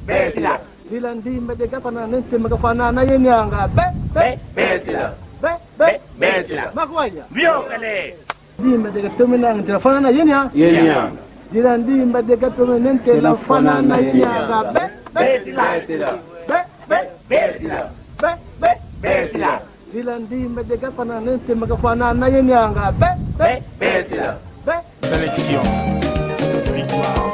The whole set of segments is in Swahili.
Betila. Dila ndimbe de kapana nente magafanana yenyanga. Betila. Betila. Makwanya. Viokale. Ndimbe de katumina ngela fanana yenya. Yenya. Dila ndimbe de katumina nente la fanana yenyanga. Betila. Betila. Betila. Dila ndimbe de kapana nente magafanana yenyanga. Betila. Sélection. Victoire.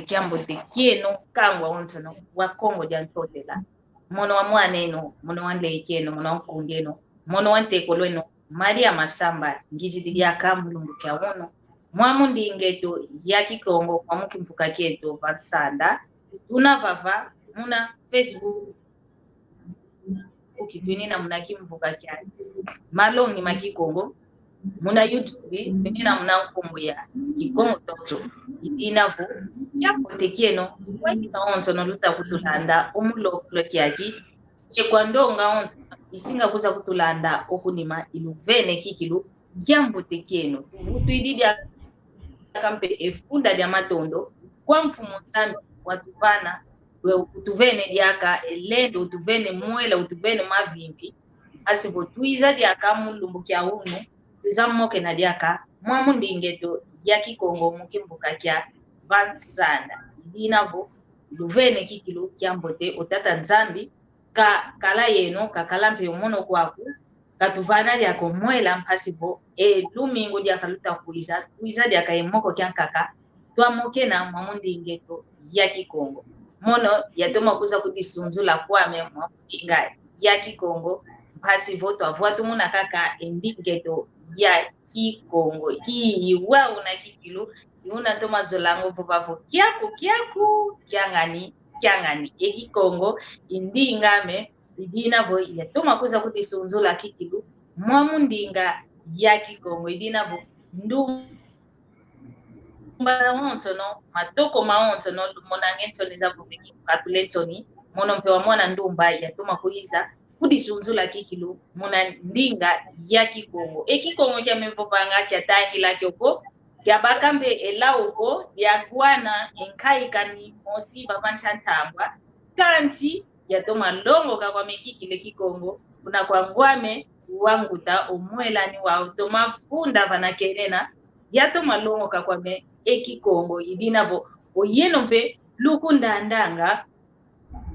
Kiambote kieno kangwa ontono wa Kongo jantotela mono wa mwaneno mono wa lekeno mono wa kungeno mono wa ntekolweno Maria Masamba ngizidi ya kamulungu kya wono mwamundi ingeto ya Kikongo kwa mukimfuka kieto vatsanda unavava muna Facebook ukitwinina muna kimfuka kya malongi makikongo muna YouTube twinina muna nkumbu ya Kikongo toto itinavu kiambote kieno waina ontono luta kutulanda omulokolo kyaki ekwandonga onto isinga kuza kutulanda okunima iluvene kikilu kiambote kieno tuididya kampe efunda lya matondo kwa mfumo tano watupana utuvene dyaka elendo utuvene mwela utuvene mavimbi asibo tuiza dyaka mulumbu kya unu tuiza moke na dyaka mwamundingeto ya Kikongo mukimbuka kya vatsanda dinavo luvene kikilu kiambote otata nzambi kala yeno kakalampe omono kwaku katuvana lyako mwela mpasibo lumingo lyakaluta kuiza lyaka emoko kyankaka twamokena mwamundingeto ya Kikongo mono yatoma kuza kutisunzula kwame mwamundinga ya Kikongo mpasibo twavua tumuna kaka endingeto ya Kikongo iyi wao na kikilu yuna toma zolango popavo kiaku kyangani ekikongo indingame idinavo yatoma kuza kutisunzula kikilu mwamundinga ya Kikongo idinavo ndumba ontono matoko maontono monange ntoni zapo katulentoni mono mpewa mwana ndumba yatoma kuiza kudisunzula kikilu muna ndinga ya Kikongo ekikongo kya mevopanga kya tangi la kyoko kya bakambe elauko ya gwana enkai kani mosi babantantambwa kanti yatoma longo kakwa mekikile Kikongo kuna kwa ngwame wanguta omwelani wa utoma funda vanakenena yatoma longo kakwa me ekikongo idinavo oyeno mpe lukundandanga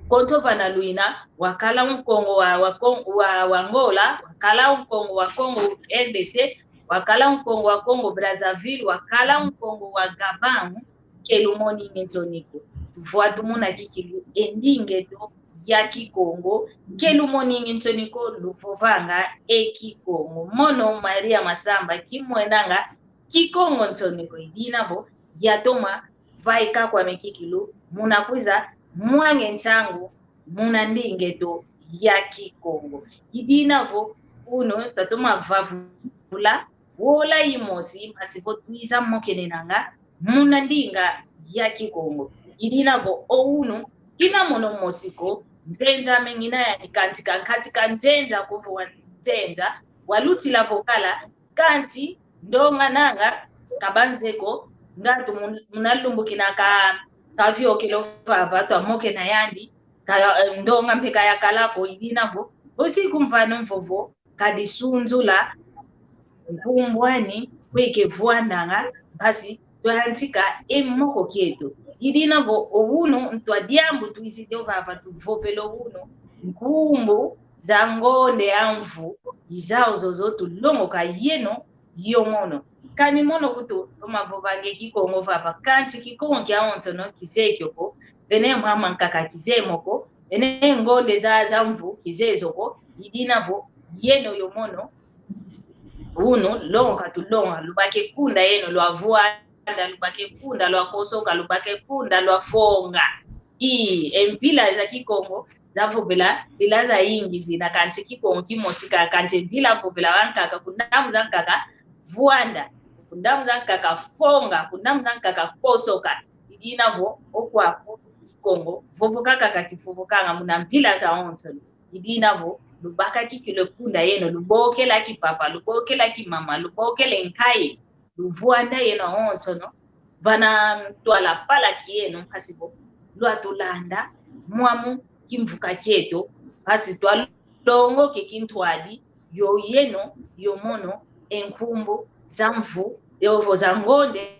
kontova na luina wakala mkongo wa Angola wakala mkongo wa Kongo RDC wakala mkongo wa Kongo Brazzaville wakala mkongo wa Gabon kelumoni ngentoniko tufuatumuna kikilu endingeto ya Kikongo kelumoni ngentoniko luvovanga ekikongo mono Maria Masamba kimwenanga Kikongo ntoniko idinavo yatoma vaika kwa mekikilu munakuza mwange nchangu muna ndingeto ya Kikongo idinavo uno tatoma vavula wola imosi pasipo tuiza mokenenanga muna ndinga ya Kikongo idinavo ouno kina mono mosiko ndenza mengina ya nikantika nkatika njenza kufu njenza waluti la vokala kanti ndonga nanga kabanzeko ngatu munalumbuki kavyo kilofava twamoke na yandi ndonga mpeka ya kalako idinavo usiku mfano mvovo kadisunzula nkumbwani kweke vuandanga basi twantika emoko kieto idina vo obuno ntwadiambu tuisite ovava tuvovelo buno nkumbu za ngonde amvu izao zozotu longoka yeno yomono kani mono kutu tomavobange kikongo vava kanti kikongo kya ontono kizekyoko bene mama nkaka kizemoko bene ngonde za mvu kizezoko idina vo yeno yomono uno longa tulonga lubake kunda yeno lwavuanda lubake kunda lwakosoka lubake kunda lwafonga empila za kikongo zavuvela pila za ingi zina kanti kikongo kimosika kanti mpila vuvela wankaka kundamu za nkaka vuanda kundamu za nkaka fonga kundamu za nkaka kosoka idinavo okwapo kikongo vovokaka kifovokanga muna mpila za ontolo idinavo lubaka kikilo kunda yeno lubokela kipapa lubokela kimama lubokela nkai luvuanda yeno ontono vana twala pala kiyeno hasibo lwatulanda mwamu kimvuka kyeto hasi twalongo kikintwadi yo yeno yomono enkumbu zamvu yovo zangonde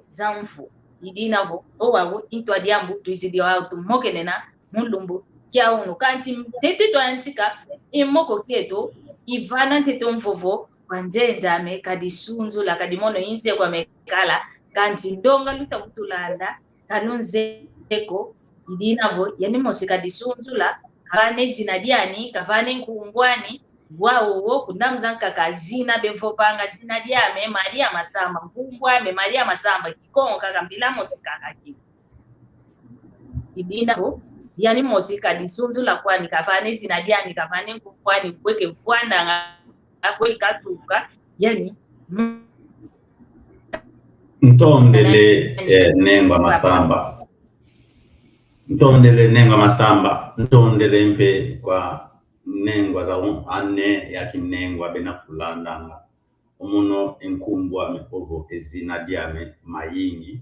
zamvu idinavo owawo intwadiambu tuizidiwa tumokenena mulumbu kia uno kanti tete twantika imoko kieto ivana tete mvovo wanjenzame kadi sunzu la kadi mono inze kwa mekala kanti ndonga luta kutulanda kanunzeko idinavo yani mosika disunzu la kane zinadiani kavane nkumbwani wawo kundamza nkaka zina bevopanga zinadiame Maria Masamba nkumbwame Maria Masamba kikongo kaka mbila mosika kaki idinavo yani mosika disunzu la kwani kavane zinadiani kavane nkumbwani kweke mfuanda akwe katuka yani ntondele Nengwa Masamba ntondele mpe kwa Nengwa za ane yaki Nengwa bena kulandanga omuno enkumbwa mepovo ezina diame mayingi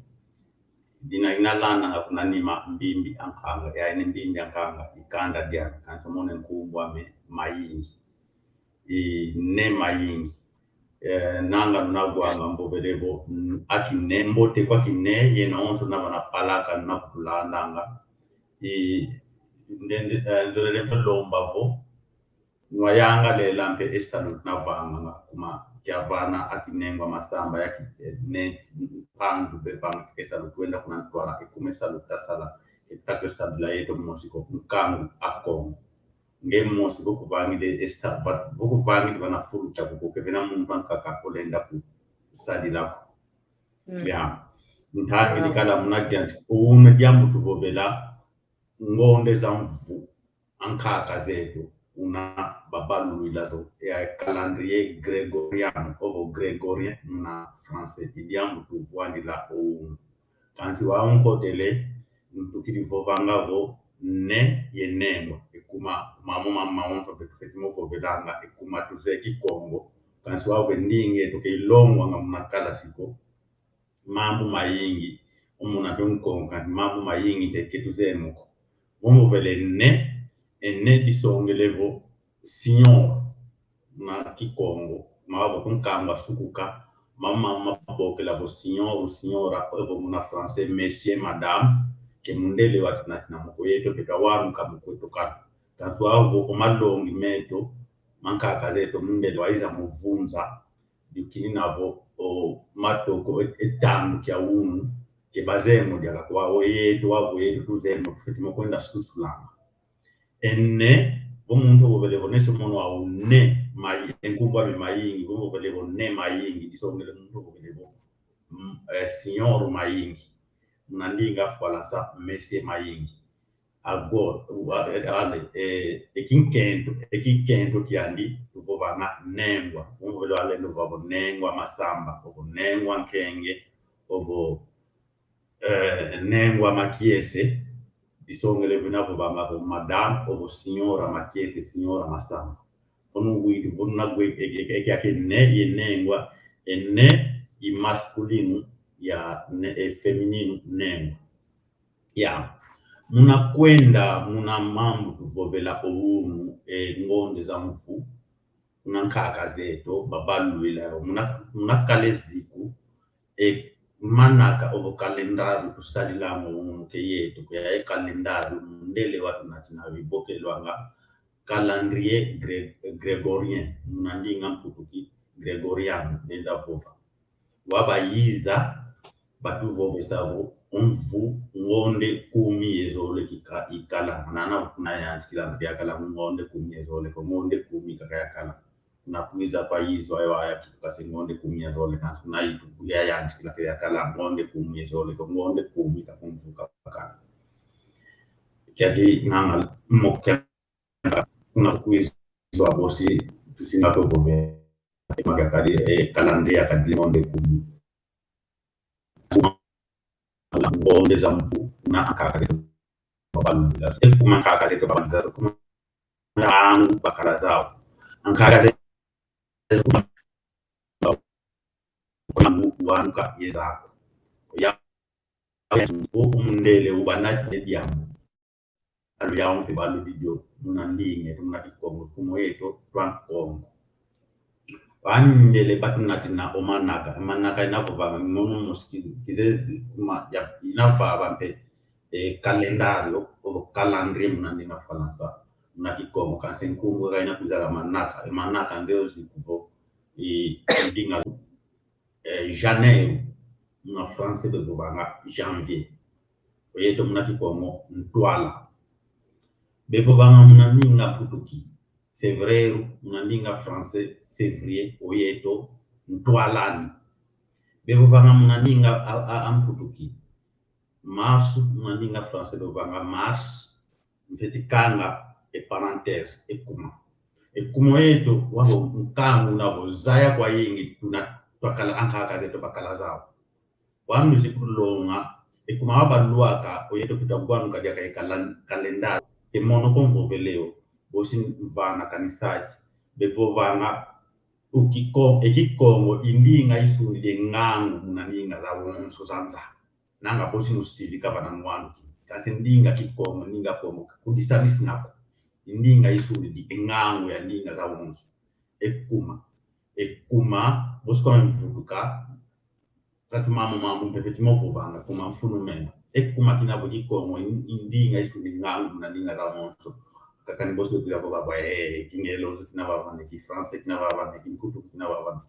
dina inalanda nga kunanima mbimbi ankanga ya ine mbimbi ankanga ikanda diame kanso mono enkumbwa me mayingi ne mayingi nanga nagwanga mbovelevo akine mbote kwa kine yena onso nabana palaka nakulandanga nzolele mpe lombavo nwayanga lela mpe estalut navanga kuma kiavana akinengwa Masamba yaki net pandu bepanga estalut wenda kuna ntwala ikume salut tasala etakyo sabla yeto mosiko nkangu akongo nge mosiko kuvangi de esta but buku vangi bana furuta buku kevena muntu ankaka kolenda ku sadi lako ya ntaki likala munagyanti ume jambu tuvovela ngonde za mvu ankaka zetu una babalu ilazo ya calendrier grégorien ovo grégorien na français idiambu tuvwandi la kansi wa unkotele ntukiri vovanga vo ne yenengo ekuma mama onso betufetimo vovelanga ekuma tuzeki Kongo kansi wa vendinge toke ilongwa nga munakala siko mambo mayingi omuna donkongo kansi mambo mayingi teketuzemoko Momo vele ne disongelevo Sion na Kikongo mabo kunkamba sukuka mama mabokela vo Sion ou Signora evo muna français monsieur madame ke mundele watinatina moko yeto pekawaru kamukweto kana kantu avo omalongi meto mankaka zeto mundele waiza muvunza dikini navo o matoko etandu kya unu ke bazemo diaka kwa oyeto wavo yeto tuzemo kufetimo kwenda susulanga enne bomuntu bobelevo neso mono au ne mai enkumbwa me mayingi bobelevo ne mayingi disongele muntu bobelevo signor mayingi mnandinga falasa monsieur mayingi agora ekinkento kiandi tubovana Nengwa bobelevo alendo babo Nengwa Masamba obo Nengwa Nkenge obo Nengwa Makiese disongele vinavo bamba madame obo Signora Makiese Signora Masamba onu widi bonna gwe yake ne yenengwa ene i masculino ya ne feminino Nengwa ya muna kwenda muna mambo tuvovela ounu ngonde za mfu unankaka zeto babalwila muna kale ziku manaka ovo kalendario kusalilango ke yetu ya kalendario ndele watu natina vibokelwanga calendrier grégorien munandinga mputuki grégorian nenda vova wabayiza batu vobe savo onvu ngonde kumi ezole kika ikala nana kunayansi kila kala ngonde kumi ezole ko ngonde kumi kaka kala na kuiza payizo ayo aya kikase ngonde kumi ezole kansu na itu ya yansi kila kala ngonde kumi ezole ko ngonde kumi kakumvuka kaka kyadi nanga mokya na kuiza abosi tusinga to bobe magakali calendrier akadi ngonde kumi ngonde zampu na akaka babalula kuma kaka zeto babalula kuma angu bakala zao ankaka wanuka yezako ya umndele ubana ediamu alu yawo mpe balu video munandinge tunakikongo kumoyeto twankongo bandele batina omanaka inavova nono moskize kuma ya inavava mpe calendario o calendrier munandinga falansa nakikongo kansenkungu kaina kuzala manaka ndeo zikuvo ndinga janeiro na français de bobanga janvier oyeto munakikongo ntwala bebobanga munandinga putuki février munandinga français février oyeto ntwalani bebobanga munandinga amputuki mars munandinga français bebobanga mars mfetikanga parenthèse ekuma yetu wabo nkangu nabo zaya kwa yingi tuna twakala ankaka zetu bakala zao wamu zikulonga ekuma wabaluaka oyeto kutagwanu kadia kai kalendari emono konvo veleo bosi vana kanisati bevovanga ekikongo indinga isundile ngangu munandinga zabo nsusanza nanga bosi nusivika vananwanu kasi ndinga kikongo ndinga kongo kudisabisi nako indinga isuri di engango ya ndinga za wonso ekuma bosko mvuduka kati mamu perfectement bobanga kuma mfunu mena ekuma kinabo kikongo indinga isuri ngango na ndinga za wonso kakani bosko kila baba kingelo kinabava ne ki français kinabava ne kinkutu kinabava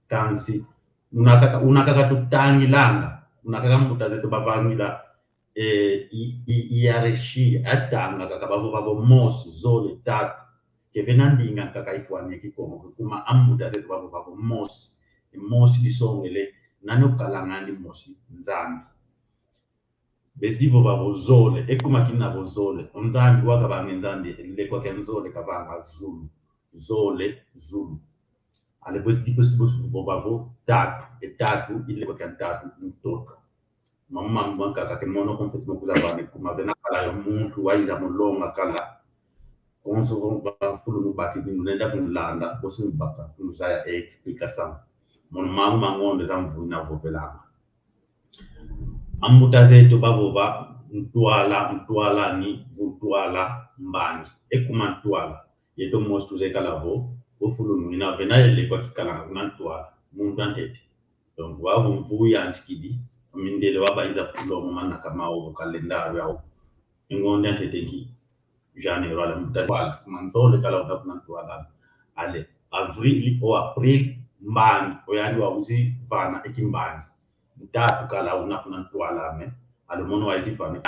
kansi unakaka tutangilanga unakaka mutaze to babangila iareshia atanga kakababo babo mosi zole tatu kevenandinga kakaifwane kikongo kuma amuda zetu babo mosi disongele nano kalangani mosi nzambi bezivo babo zole ekuma kinabo zole nzambi wakabange nzambi lekwa kenzole kabanga zulu ale bos babo tatu ile kwa tatu mtoto mama mwanka kake mono konfetti mo kuzabane kuma bena kala yo muntu waiza mulonga kala konso ba fulu baki ni nenda kunlanda bosi baka kunzaya explication mon mama ngonde ramvu na vopelanga amuta zetu babova ntwala ni ntwala mbangi ekuma ntwala yeto mostu ze kala vo ofulu ni na bena ele kwa kikala na ntwala muntu antete donc wa mvu ya antikidi mindele wabayiza kulomo mana kama o calendario yao ngonde antetengi janeiro ala mutawala manzole kala utakunantwala ale avril o april mbangi oyali wauzi vana ekimbangi mtatu kala unakunantwala me alomono waiti vana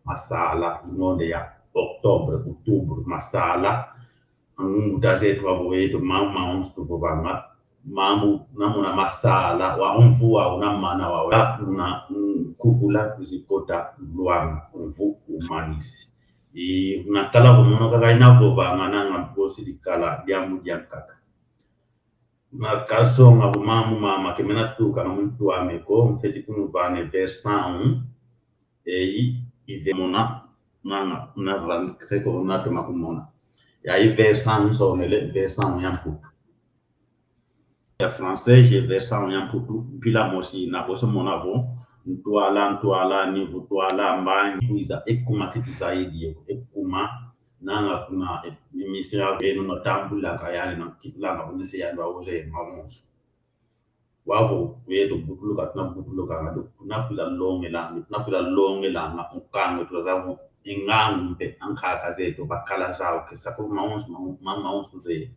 masala ngonde ya octobre masala ngutazetu waboyeto mama onstu bobanga mamu namuna masala wa mvua unamana wawe una kukula kuzikota luanga mvu umanisi unakala kumono kaka inavova ngananga mposi dikala diamu diankaka makaso nga mamu mama kemena tuka na mtu ameko mfeti kunu bane versan idemona nanga unavanga seko unato makumona ya versan sonele versan yampu ya français je versan yamputu bila mosi na boso monavo ntwala ni vutwala mbangi kuiza ekuma kitu zaidi ekuma nanga kuna misira beno no tambula kayali na kitlanga unise ya ndo uze mamonso wabo wedo butuluka tuna butuluka ngado tunapula longe la mkango tuzamu ingangumbe ankaka zetu bakala zao kesa ko mamonso ze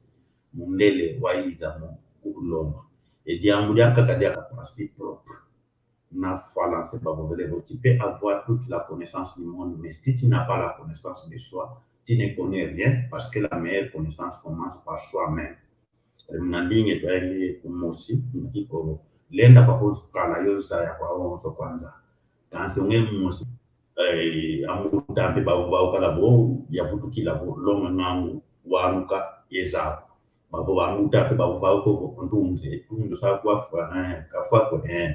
mundele waiza mu kulonga e diambu diakaka diaka principe propre na voilà c'est pas mauvais tu peux avoir toute la connaissance du monde mais si tu n'as pas la connaissance de soi tu ne connais rien parce que la meilleure connaissance commence par soi-même. Mnalinge tuaili kumosi mkiko lenda kwa kukala yosa ya kwa onzo kwanza. Kansi unge musi amuta pe bawu kala bo ya futukila bo longa ngangu wanuka yeza. Bawu amuta pe bawu ko ndundu sa kwa kwa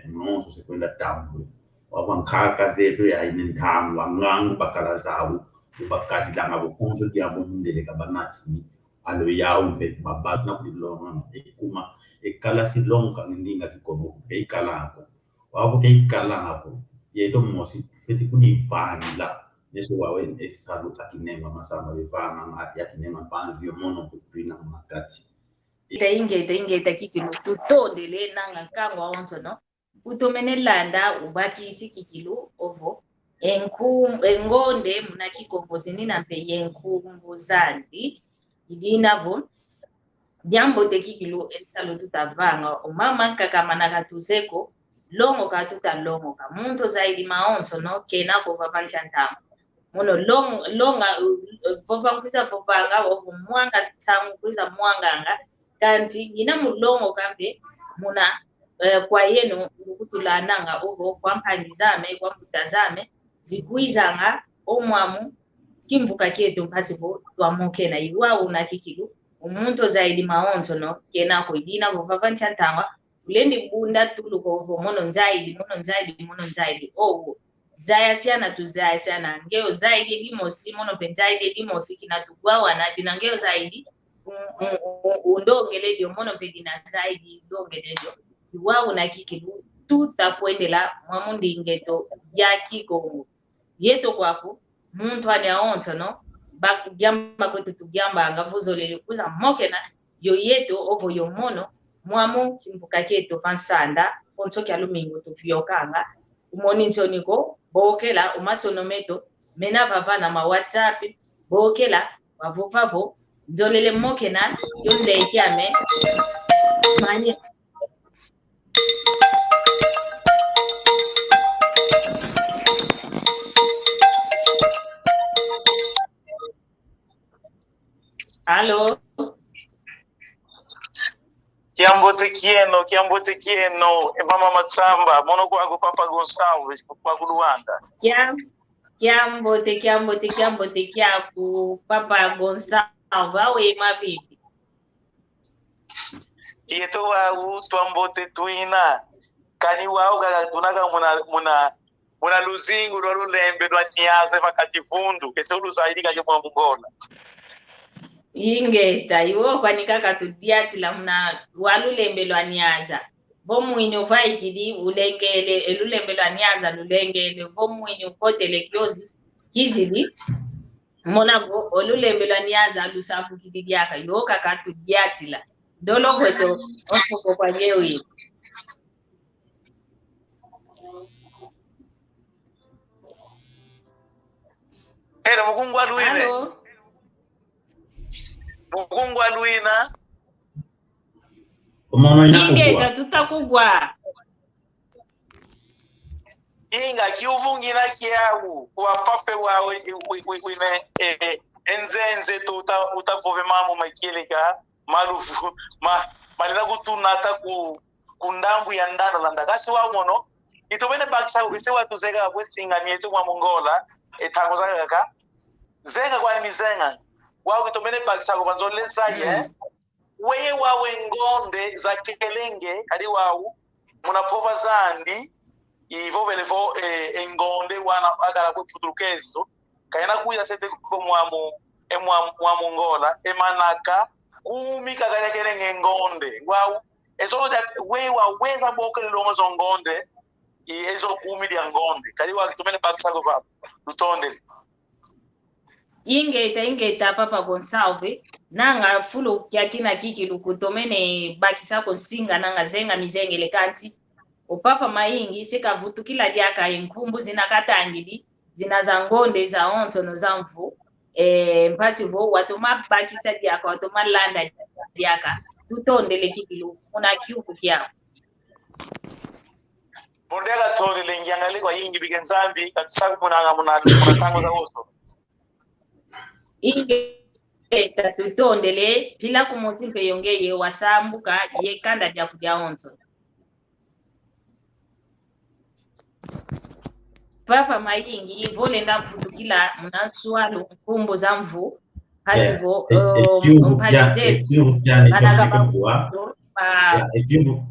nonso se kwenda tambu. Wabu nkaka zetu ya inintamu wangangu bakala zawu. Bakati langa bokonzo dia bomundele kabanati alo ya umfe babak na kulonga ekuma ekala silonga ndinga kikobo ekala ko wabo ke kala ko yeto mosi feti kuni vanila neso wawe esalu akinema masama vivana na akinema panzi mono kutrina makati itainge kikilu tutondele nanga kangwa onzo no utomenelanda ubaki sikikilu ovo engonde muna kikombozi na mpe yenkumbuzandi idinavo jambo tekikilu esalo tutavanga omama kakamana katuzeko longo longo ka muntu zaidi maonso no kena ko vavanchantamo mono longa vovanguza vovanga ovo mwanga tangu kuza mwanganga kanti ina mulongo kambe muna kwa yenu ukutulananga ovo kwa mpangizame kwa mutazame zikuizanga omwamu kimvuka kietu mpasipo twamuke na iwa unakikilu umuntu zaidi maonzo no kena ko idina vovavanchantanga ulendi bunda tuluko ovo mono zaidi ovo zaya siana tuzaya siana ngeo zaidi dimosi mono penzaidi dimosi kinatugwawa na dinangeo zaidi undongele dio mono pedina zaidi undongele dio iwa unakikilu tutakwendela mwamundi ngeto ya kikongo yeto kwaku muntu anaonzo no bakujamba kwetu tujamba ngavuzolele kuza mokena yo yeto ovo yo mono mwamu kimvuka keto fansanda onsoki alumingo tufiyokanga umoni nchoniko bokela umasonometo mena vavana ma WhatsApp bokela wavovavo nzolele mokena yonde ikiame manye Allo Kiambote kieno e mama Matsamba mono kwa Papa Gonçalves kwa Luanda Kiambote kyaku Papa Gonçalves awe mavipi yeto wa twambote tuina kani wao ga tunaga muna luzingu lwa lulembe lwa nyaze makati fundu kese uluzaidi ga jomwa mungola ingeta iwo kwanikaka tudiatila muna walulembe lwa nyaza bomwini uvaikidi ulengele elulembe lwa nyaza lulengele bomwini ukotele kiozi kizili mona olulembe lwa nyaza lusafu kididiaka yoka katudiatila dolo kweto osoko kwa nyewe era mukungwa luine Allo mukungwa luina ingeta tutakugwa inga kiuvungira kiawu kwa pape wawe wine enzenze utavove mamu makilika malufu malina kutunata kundambu ya ndana landa kasi wa mono itobene baksa ise watu zega bwesinga nietu mwa mongola etango zaka zega kwa mizenga wao itobene baksa kwa nzole saye weye wawe ngonde za kelenge kadi wao munapova zandi ivo belevo engonde wana agala kuturukezo kaina kuya sete ko mwa mongola emanaka kumi kagaya kelenge ngonde wow eso that we wa weza bokele longo zongonde ezo kumi dia ngonde kali wa kitumene bakisa go baba lutonde ingeta Papa Gonçalves nanga fulo yakina kiki lukutomene bakisa konsinga nanga zenga mizengele kanti o Papa maingi sikavutukila dyaka enkumbu zinakatangili zinaza ngonde za ontono za mvu mpasi vo watoma bakisa dyaka watoma landa dyaka tutondele kikilu muna kiuku kyao Mondela tori lengiangali kwa yingi bigenzambi katisaku munatango za oso inge tutondele pila kumuti mpe yongeye wasambuka yekanda dya kudya onto Papa maingi volenda vutukila munatsualo nkumbu za mvu hasivo mpalizetu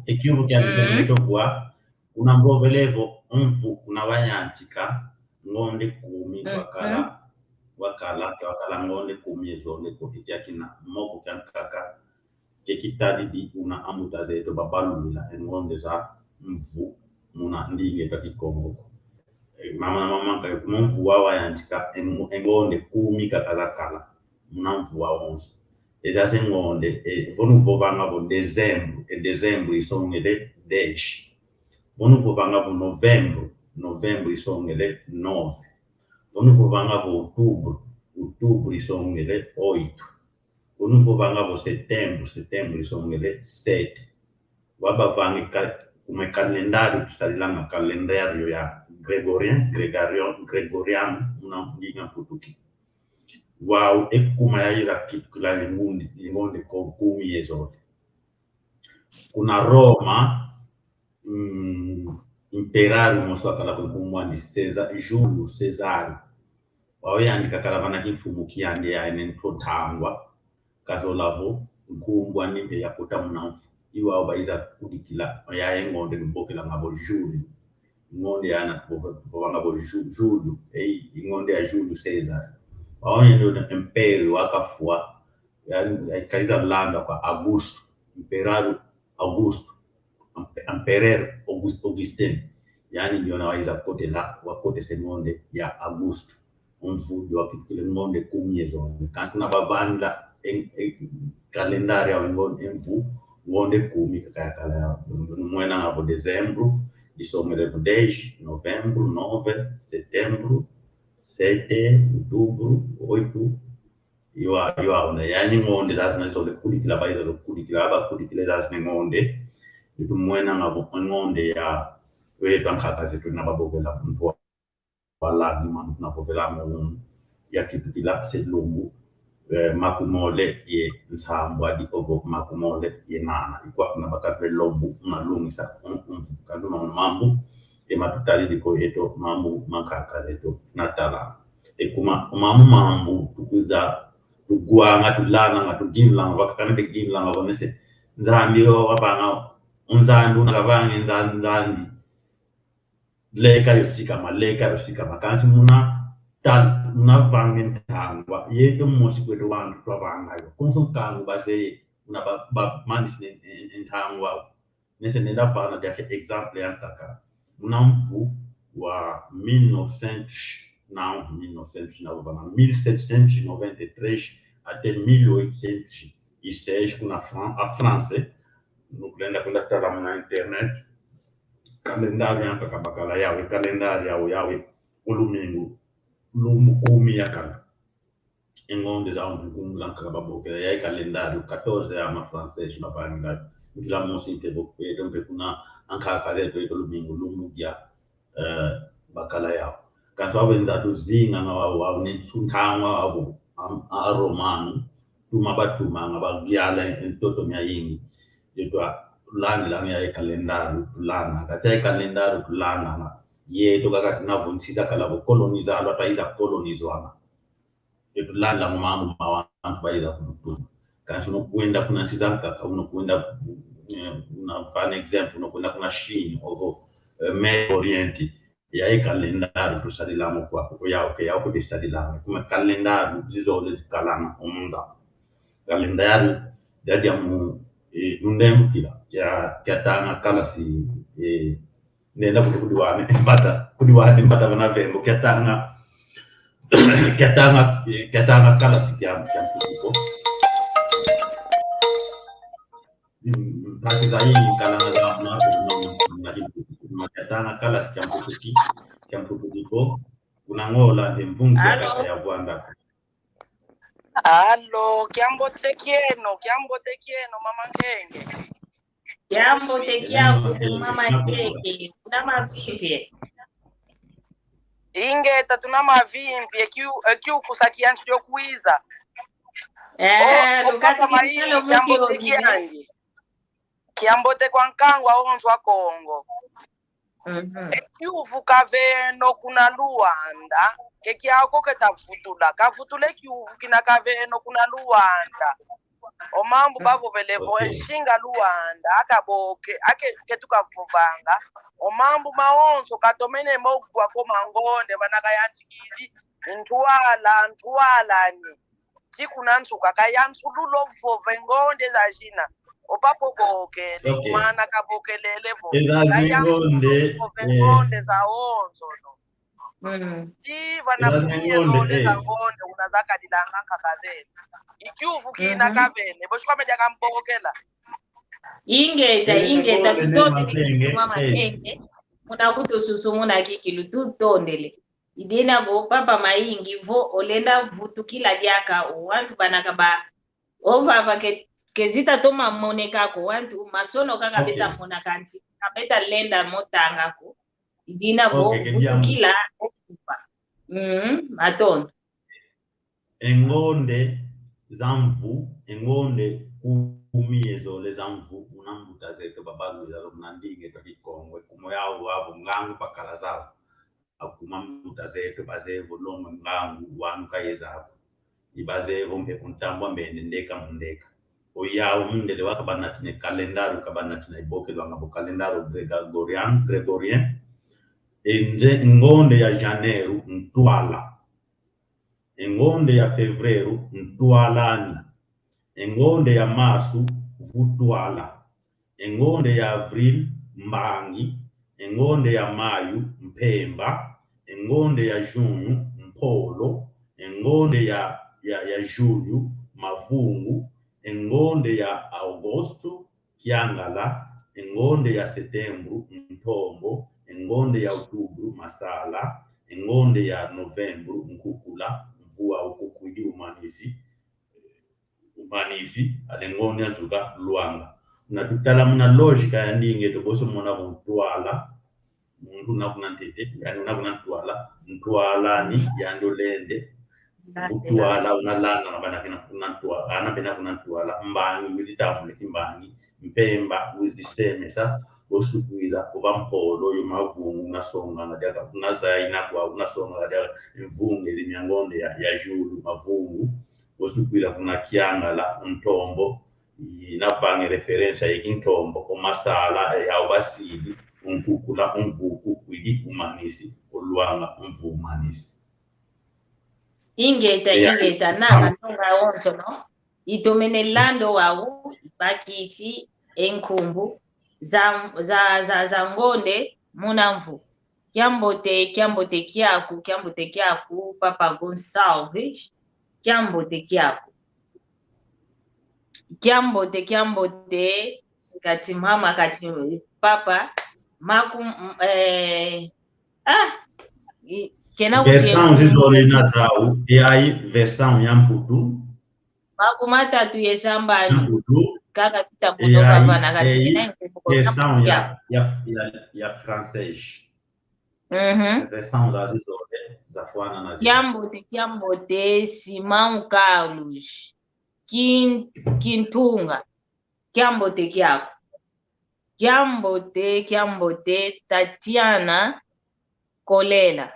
ekivu kya unambovelevo mvu unawanyanchika ngonde kumi wakala ngonde kumi zonde kokitia kina moko kya nkaka kekitadi di una amuta zeto babalula ngonde za mvu muna ndinge takikongo mama kayo mvu wawa yanchika ngonde kumi kakala muna mvu wa onse eza ngonde vonu vovanga vo dezembro isongele 10 vonu vovanga vo novembro isongele 9 vonu vovanga vo outubro isongele 8 vonu vovanga vo setembro isongele 7 wabavangi kuma kalendário tusalilanga kalendário ya gregoriano una ndinga putuki wow ekuma yaira kitula ngonde ko kumi yezote kuna Roma imperario moswakala kumwandi Julio Cesare waweyandika kalavana kimfumu kiyande yaene ntotangwa kazolavo nkumbwa nimbe yakuta munamfu iwao baiza kudikila yaye ngonde nibokela ngabo Julio ngonde yana kubanga bo Julio ngonde ya Julio Cesare waone ndo impero wakafua yani kaiza landa kwa Augusto imperario Augusto Empereur Augustin yani ndio nawaiza kote la wakote sengonde ya Augusto mfujo wakikile ngonde kumyezo kantu na babanda kalendari ya ngonde kumi kakala ya mwena ngabo Dezembro isomele 10 Novembro 9 Setembro 7 Outubro 8 iwa ona yani ngonde lazima zole kulikila baiza lo kulikila aba kulikila lazima ngonde itu mwena ngabo ngonde ya wetu nkaka zetu na babogela mtu wala ni manu na bogela mo ya kipitila selungu makumole ye nsambwa di ovo makumole ye nana ikwa na bakapre lombu malungisa kandu na mambu e matutali di ko eto mambu makaka leto natala ekuma mambu tukuza tugwanga tulana ngatuginla wakakane beginla ngabonese nzambiro wabanga unzandu nakavange nzandi leka yosikama kansi muna vange ntangwa yeto mosi kwetu wantu twavangayo konso kangu base una ba mandis ntangwa nese nenda fana jake example ya kaka muna mfu wa 1793 até 1806 kuna a France nukulenda kwenda tazama na internet kalendari yanka kabakala yawe kalendari yawe ulumingu lumu kumi yakala engonde za ungu lanka kababokela yae kalendari 14 ya mafrancais na banga kila mosi tebo pedombe kuna anka kaleto ulumingu lumu ya bakala yawe kaswabe nzatu zinga na wa ne tuntangwa abo a romano tumabatuma ngabagyala entoto myayingi yetwa lani la ya kalendari lana kasa kalendari lana yeto kaka tunavunsiza kala koloniza alwa taiza kolonizwana yeto lana mamamu mawantu baiza kutu kansi unokwenda kuna sizanka unokwenda una example unokwenda kuna shini ovo Medio Oriente ya kalendari tusalilamo kwa yao kudisalilamo kuma kalendari zizole zikalama umunza kalendari dadi amu nundemu kila kya tanga kala si nenda kudiwane mbata bana vembo kya tanga Kiatanga kala sikia mputuko. Kasi za hii kala na kiatanga kala sikia mputuko. Kuna ngola mvungi ya Rwanda. Allo, kiambo tekieno mama Nkenge. Kiambo tekiako mama Nkenge, kuna mavipi? Ingeta tuna mavimbi ekiukusakia ntiyo kuiza. Lukati maini kiambo tekiandi. Kiambo te kwa nkangwa onzo wa Kongo. Ekiuvu kaveno kuna Luanda. Kekiako ketafutula. Kafutule kiuvu kina kaveno kuna Luanda. Omambu bavo velevo eshinga Luanda. Akaboke. Ketuka vuvanga. Omambu maonzo katomene mogu wako mangonde. Vanakayantikidi. Ntuala ni. Chikuna nsuka kayansululo vove ngonde za jina. Opapo boke. Mwana kabokelele vove. Kayangonde. Ngonde za onzo no. Vanakunia ngonde za ngonde. Unazaka dilanganga kavene. Ikiuvu kina kavene. Boshua media kambokela. Ingeta tutondele mama Nkenge. Muna kutu susumuna kikilu tutondele. Idina vo papa maingi vo olenda vutu kila diaka wantu banakaba ovava kezita toma moneka ko wantu masono kaka beta monakanti kabeta lenda motanga ko idina vo vutu kila okupa atondo engonde zamvu engonde kumiezo le zamvu unambuta zeke babalu za mnandinge tokikongo kumoyao wabo ngangu pakala zao akumambuta zetu bazevo longo ngangu wanu kayezako ibazevo mpe kuntambwa mbende ndeka mundeka oyawo mundele wakabanatine kalendaru kabanatine iboke lwangabo kalendaru gregorien enje ngonde ya janeiro ntwala engonde ya fevreru ntwalani engonde ya marsu vutwala engonde ya avril mbangi engonde ya mayu mpemba engonde ya junho mpolo engonde ya julho mavungu engonde ya agosto kiangala engonde ya setembro ntombo engonde ya outubro masala engonde ya novembro nkukula mvua ukukuidi umanisi alengonde antuka luanga natutala muna lógica ya ndinge tokoso mona vutwala mundu nakuna ntete yani nakuna ntwala ni yandolende vutwala unalanga ngabana kina kuna ntwala ana bena kuna ntwala mbangi wilitamule kimbangi mpemba wizisemesa osukuiza kuva mpolo yo mavungu nasonga ngadiaka kuna zaina kwa unasonga ngadiaka mvungu ezimyangonde ya julu mavungu osukuiza kuna kiangala ntombo inapange referensa yekintombo komasala ya basidi unkukula umvuku kwidi umanisi olwanga umvu umanisi ingeta nanga tonga onzo no itomene lando wawu bakisi enkumbu za ngonde munamvu kiambote kiaku papa Gonçalves kiambote kati mama kati papa maku kena versão zizolina zau e aí versão yamputu maku matatu yesambani yamputu kaka kitabutoka vana kati versão ya francês versão da zizole za fwana na kiambote Simão Carlos Kintunga kiambote kyako kiambote Tatiana Kolela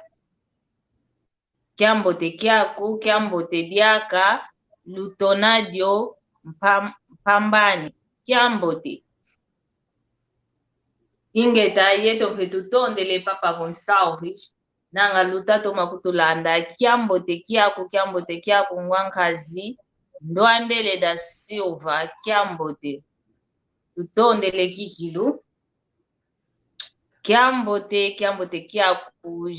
kiambote kyako kiambote diaka Lutonadio Mpambani kiambote ingeta yeto fetutondele papa Gonçalves nanga lutato makutulanda kiambote kyako ngwankazi Ndwandele da Silva kiambote tutondele kikilu kiambote kyaku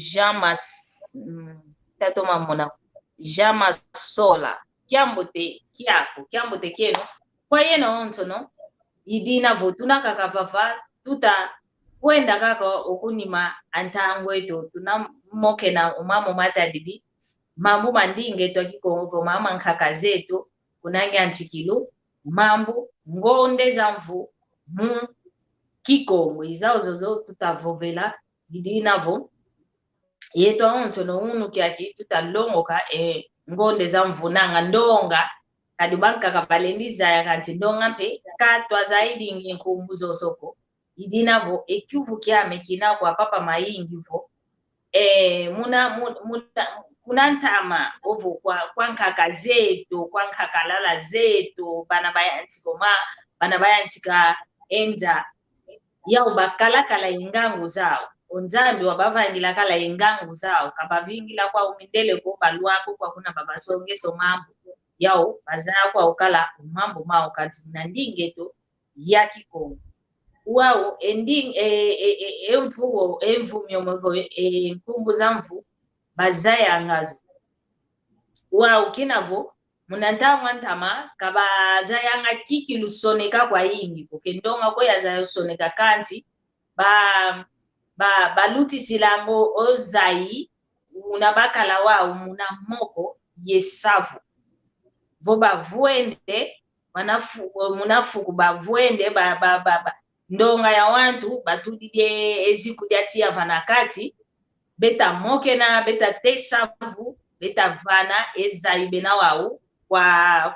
tatoma mona jama sola kiambote kiako kiambote keno kwa yeno onto no idina votuna kakavava tuta kwenda kaka okunima antango eto tuna moke na umamo matadidi mambo mandinge to kikongo mama nkaka zetu kunange antikilu mambo ngonde za mvu mu kikongo izao zozo tutavovela idinavo yeto onto no unu kyaki tutalongoka ngonde za mvu nanga ndonga kadubanka kapalendiza ya kanti ndonga pe katwa zaidi nginkumbuzo soko idinavo ekyuvu kyame kina kwa papa mayingi vo kuna ntama ovo kwa nkaka zetu kwa nkaka lala zetu bana bayantika enza yao bakalakala ingangu zao onzambi wabavangila kala ingangu zao kabavingila kwa umindele ko balwako kwa kuna babasongeso mambo yao bazaa kwa ukala mambo mao kati mnandingeto ya kikongo wao ending emvumyo mvo nkumbu za mvu bazaya ngazo wao kinavo munantama ntama kabazaya nga kiki lusoneka kwa yingi kokendonga ko yazayo soneka kanti baluti silango ozai unabakala wao muna moko yesavu voba vuende munafuku bavuende ndonga ya wantu batudide ezikudiatia vanakati beta moke na beta tesavu beta vana ezaibena wao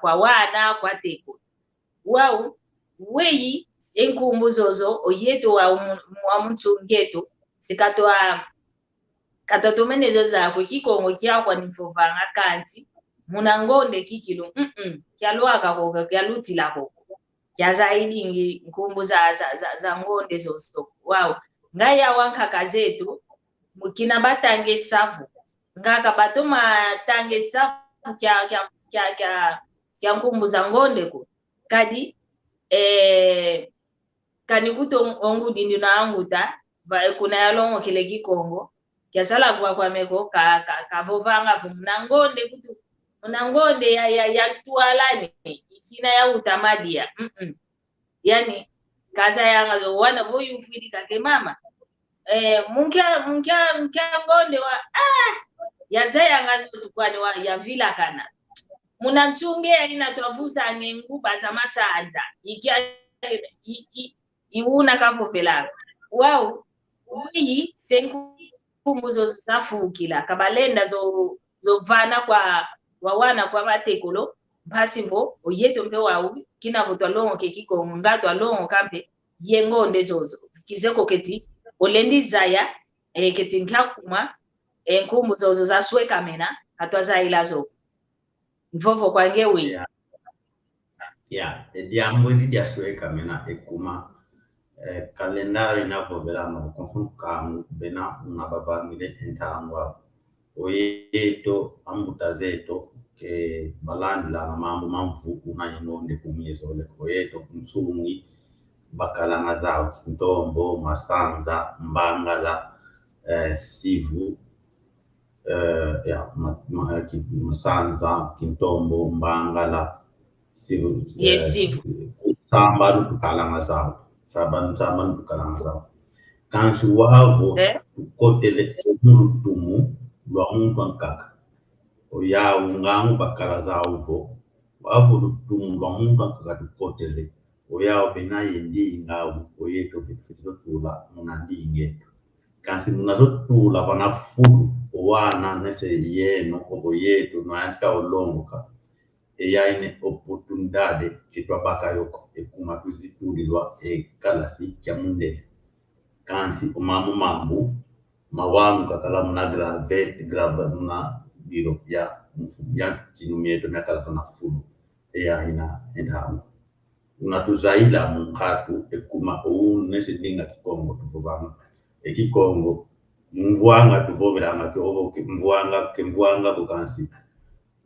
kwa wana kwa teko wao weyi enkumbu zozo oyeto wa muntu ngeto sikatoa katatomene zoza kwa kikongo kyakwa nifovanga kanti munangonde kikilo kyalwaka koka kyalutila koko kyazaidi nkumbu za ngonde zozo wao ngaya wankaka zetu mukina batange safu ngaka batoma tange safu kya nkumbu za ngonde ko kadi kanikuto ongudi ndina anguta kuna yalongo kile kikongo kyasala kwa meko kavovanga vumnangonde kutu unangonde ya tualani ikina ya utamadia yani kaza yanga zo wana voyu fidi kake mama munkia ngonde wa yazaya ngazo tukwani wa ya vila kana munanchunge ina twavuza ngenguba za masanza ikia iuna kavovela wao wiyi senkumbuzo zafukila kabalenda zo vana kwa wawana kwa matekolo mpasivo oyeto mpe wau kinavotwa longo kekiko ngatwa longo kampe yengonde zozo kizeko keti olendi zaya keti nkakuma nkumbu zozo zasweka mena katwa zailazo mvovo kwange wi diambo dia sweka mena ekuma kalendari na vovela no konfuka bena una baba ngile entangwa oyeto ambuta zeto ke balandi la mambo mamvu una inonde kumyezo le oyeto msungi bakalanga zao ntombo masanza mbangala sivu masanza kintombo mbangala sivu samba tukalanga zao samba tukalanga zao kansu wavo kotele tumu lwa nkaka oya ungangu bakala zao wavo tumu lwa nkaka tukotele oya obena yendi ngawu oyeto bitfito tula munandinge kansi munazotula vanafulu owana nese yeno oboyeto noyantika olongoka eyaine oportunidade kitwa bakayoko ekuma tuzitulilwa kalasi kya mundele kansi omamu mambu mawamu kakala munagra vet graba muna biro ya chinumieto nakala kana fulu eyaina entamu unatuzaila mukatu ekuma nese dinga kikongo tuvovanga ekikongo mvwanga tuvoveranga kemvwanga bukansi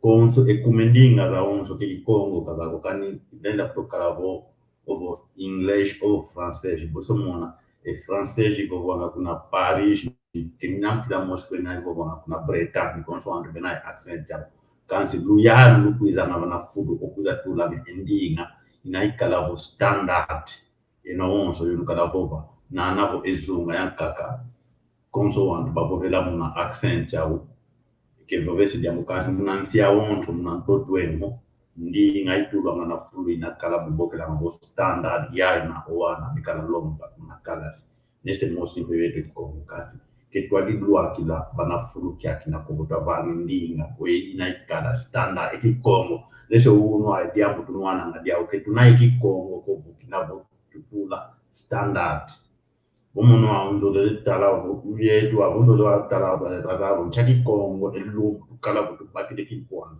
konso ekumendinga za onso kikongo kakako kani denda prokaravo ovo English ovo francês bosomona e francês vovanga kuna Paris Kinamkila Moscow na hivyo kuna Breta ni consoante bena accent jabo kansi luya lukuiza na fudu okuza tula endinga inaikala ho standard onso yunukala bova na anavo ezunga yankaka consoante babovela muna accent jabo ke vovesi diamo kansi munansia wonto munantotwemo ndinga itulwa na fudu inakala bubokela ho standard ya na oana bikala lomba makalas nese mosi vewetu kwa kasi ketwa dilua kila banafuru kya kina kobota vani ndinga we inaikala standard ekikongo leso uno idea mutunwana ngadia oketuna ekikongo ko bukina bo tutula standard bomuno aundo de talavo yetu abundo do talavo de talavo chakikongo elu kala butu bakide kipona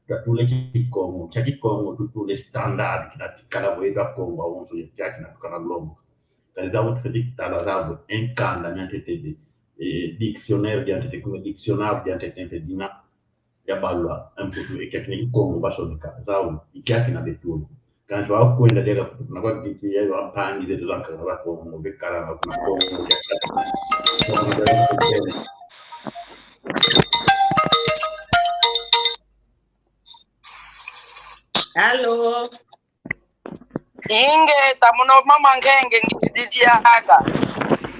tatule kikongo chakikongo tutule standard kina kala bo eda kongo onso yakya kina kala global Kalizavo fedik talazavo enkanda nyantete dictionnaire diantete come dictionnaire diantete dina ya balwa mfutu ekekni kongo bashonika zao ikiaki na betu kanjo au kwenda dega kuna kwa kiki ya ampangi zetu za kala kongo bekala na kuna kongo Hello. Inge tamuno mama ngenge ngididiaga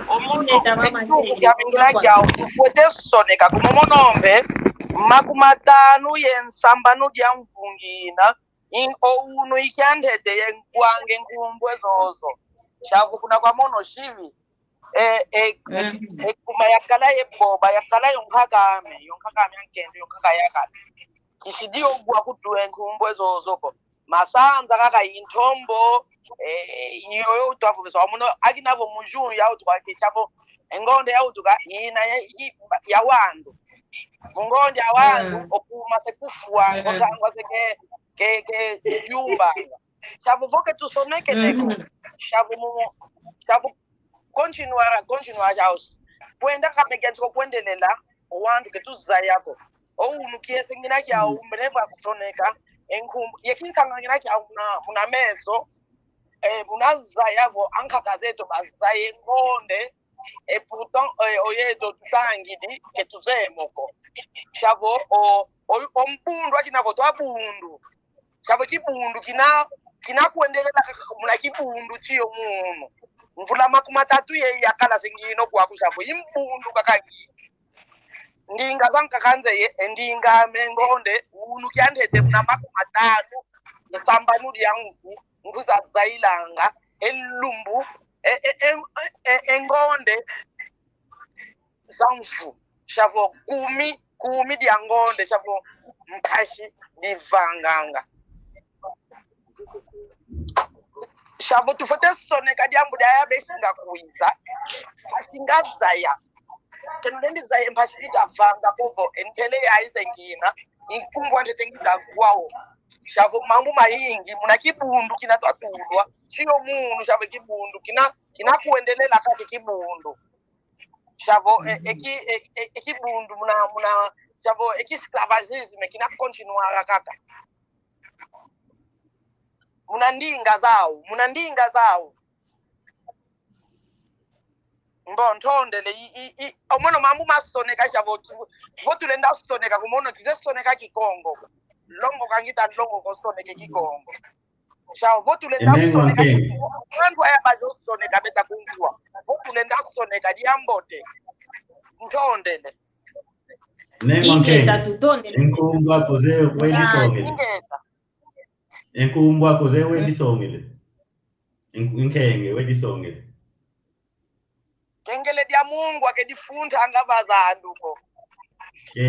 omuntu yamingira kyao fuete soneka kumomonombe makumatanu yensambanu dya mvungina in ounu ikyandede yenkwange nkumbwe zozo shavu kuna kwa mono shivi kuma yakala yeboba yakala yonkakame yankende yonkaka yakala kishidio gwa kutuwe nkumbwe zozoko masanza kaka intombo iyo utafuvisa wamuno akinavo mujunu ya utuka kichapo engonde ya utuka ina ya wandu mungonde ya wandu okuma sekufua ngotangwa seke ke yumba chapo voke tusoneke neko chapo continua jaus kwenda kamegenzo kwendelela wandu ketuzayako ounukie singina kya umbreva kusoneka enkumbu yekinkangana kya una meso munazayavo ankakazeto bazaye ngonde pourtant oyedo tutangidi ketuzemoko chavo ombundu akinavo twabundu chavo kibundu kina kuendelela muna kibundu chiyo munu mvula makumatatu ye yakala singino kwaku chavo imbundu kakagi ndinga zankakanze ndinga mengonde unu kyandete muna makumatatu nsambanu lyangu nguza zailanga elumbu engonde zamfu shavo kumi lyangonde shavo mpashi livanganga shavo tufote soneka dyambu daya besinga kuiza asingazaya kenulendi zaye mpashi litavanga kovo entele yaizengina inkumbwa ndetengida kwawo shavo mambu maingi muna kibundu kinatwatulwa chiyo munu shavo kibundu kina kuendelela kake kibundu shavo ekibundu muna shavo esclavagisme kina continuara kaka muna ndinga zawo mbo ntondele omono mambu masoneka shavo votulenda soneka kumono tizesoneka kikongo longo kangita longo kosoneke kikongo shavo votulenda soneka wandu ayabazo soneka beta kungwa votulenda soneka diambote ntondele Ingeta tutondele enkumbwa koze wedi songele enkumbwa koze wedi songele inkenge wedi songele kengele dia Mungu akedifunta angabazanduko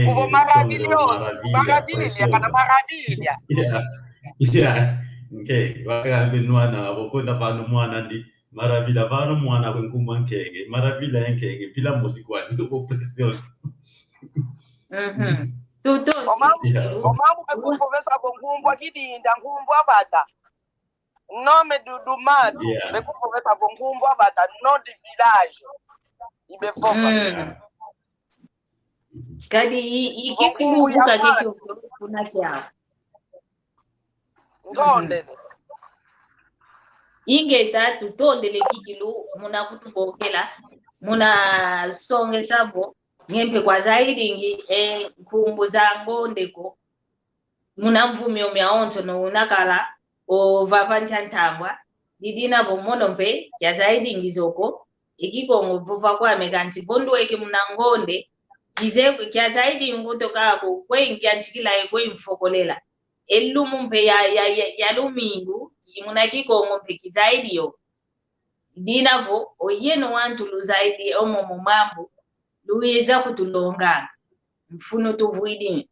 kuvo marabilia kana marabilia okay wakabe nwana abokonda pano mwana ndi maravila pano mwana kwenkumwa nkenge maravila enkenge pila musikwani ndiko presión omamu bekukuvesa bonkumbwa kidinda nkumbwa bata nome dudumadu bekukuvesa bonkumbwa bata no di village ibefoka kadi ikikumbuka kiki kuna chao ngondele ingeta tutondele kikilu muna kutubokela muna songe sabo ngempe kwa zaidi ngi kumbu za ngondeko muna mvumi omyaonto no unakala o vavancha ntambwa didina vomono mpe ya zaidi ngizoko ikikongo vuva kwa meganti bondo eke muna ngonde kize kya zaidi nguto kako kwe nkyanchikila kwe mfokolela elumu mpe ya lumingu muna kikongo mpe kizaidi yo dinavo oyeno wantu luzaidi omo mambo luiza kutulonga mfuno tuvuidi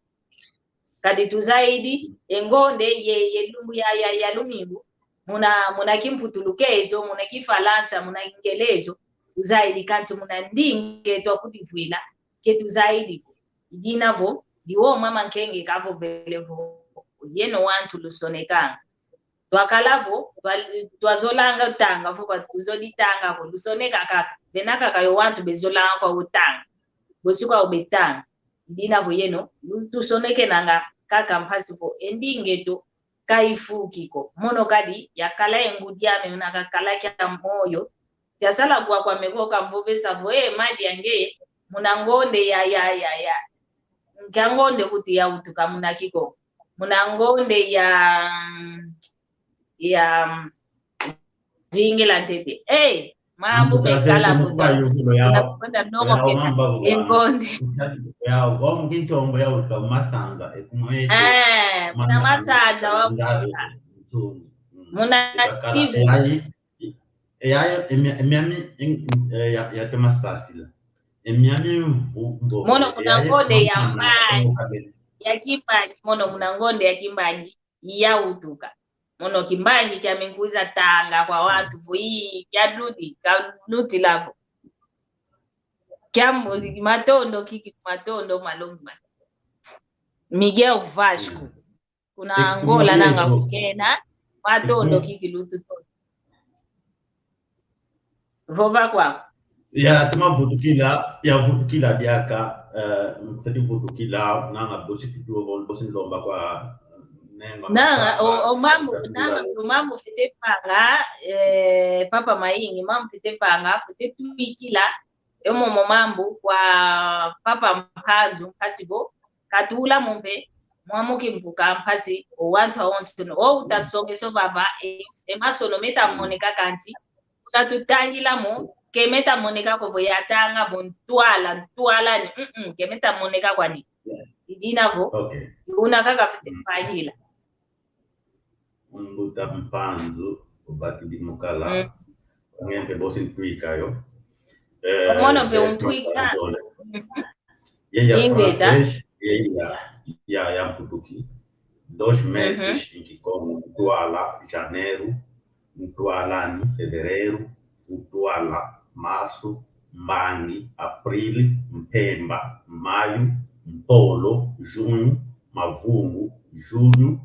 kadi tuzaidi engonde ye lumbu ya lumingu muna kimfutulukezo muna kifalansa muna ingelezo tuzaidi kanti muna ndinge to kutivwila ke tuzaidi dinavo diwo mama nkenge kavo velevo oyeno wantu lusonekanga twakalavo twazolanga utanga vuka tuzoditanga ko lusoneka kaka venaka kayo wantu bezolanga kwa utanga bosikwa ubetanga dinavo yeno tusoneke nanga kaka mpasipo endingeto kaifukiko mono kadi yakala engudiame unaka kala kya moyo yasala kwa megoka mvovesa vo madi yange munangonde ya ngangonde kuti ya utuka munakiko munangonde ya vingela tete mambo mekala vuta kwenda nongo engonde ya gomu kintombo ya utuka masanga ekumwe muna matata wa muna sivu emiami ya temasasila emiami mono muna ngonde ya mbaji ya kimbaji mono muna ngonde ya kimbaji ya utuka mono kimbaji cha minguza tanga kwa watu vui ya dudi kanuti lavo kya matondo kiki matondo malongi Miguel Vasco kuna Angola nanga kukena matondo kiki lutu vova kwako ya tuma vutukila diaka mfeti vutukila nanga bosi kituo bosi lomba kwa nanga o mambo fete panga papa maingi mambo fete panga fete tuikila yomo mambo kwa papa mpanzu mpasibo katula mumpe mwamuki mvuka mpasi o wanta onto o utasongeso baba emasono meta monika kanti katutangila mo kemeta monika ko voyatanga vontwala ni kemeta monika kwani idinavo okay una kaka fete pangila mbuta mpanzu ubati dimukala ngempe bosi ntwikayo mono pe untwika ya francês ya mputuki 2 meses em que como Mtuala janeiro, Mtuala fevereiro, Mtuala março, Mbangi abril, Mpemba maio, Mpolo junho, Mavungu julho,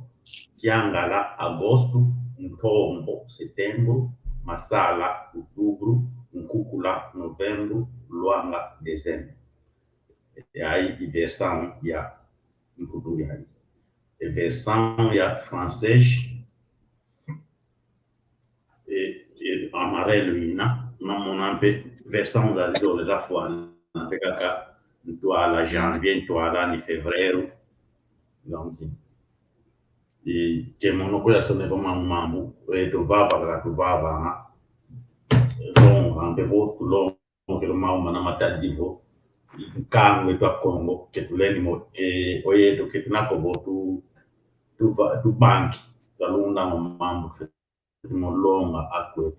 Kiangala agosto, Mtombo setembro, Masala outubro, Nkukula novembro, Luanga dezembro. E aí versão ya em português. E versão ya francês e amarelo ina não monampe versão da dole da fois na pekaka toala janvier toala ni fevereiro donc e que monocola sone como mambo e do baba na long ampe voto long que lo mau na mata divo Kangwe to Congo che tu leni mo e oyeto che tunako botu tu banki talunda mambo mo longa akwe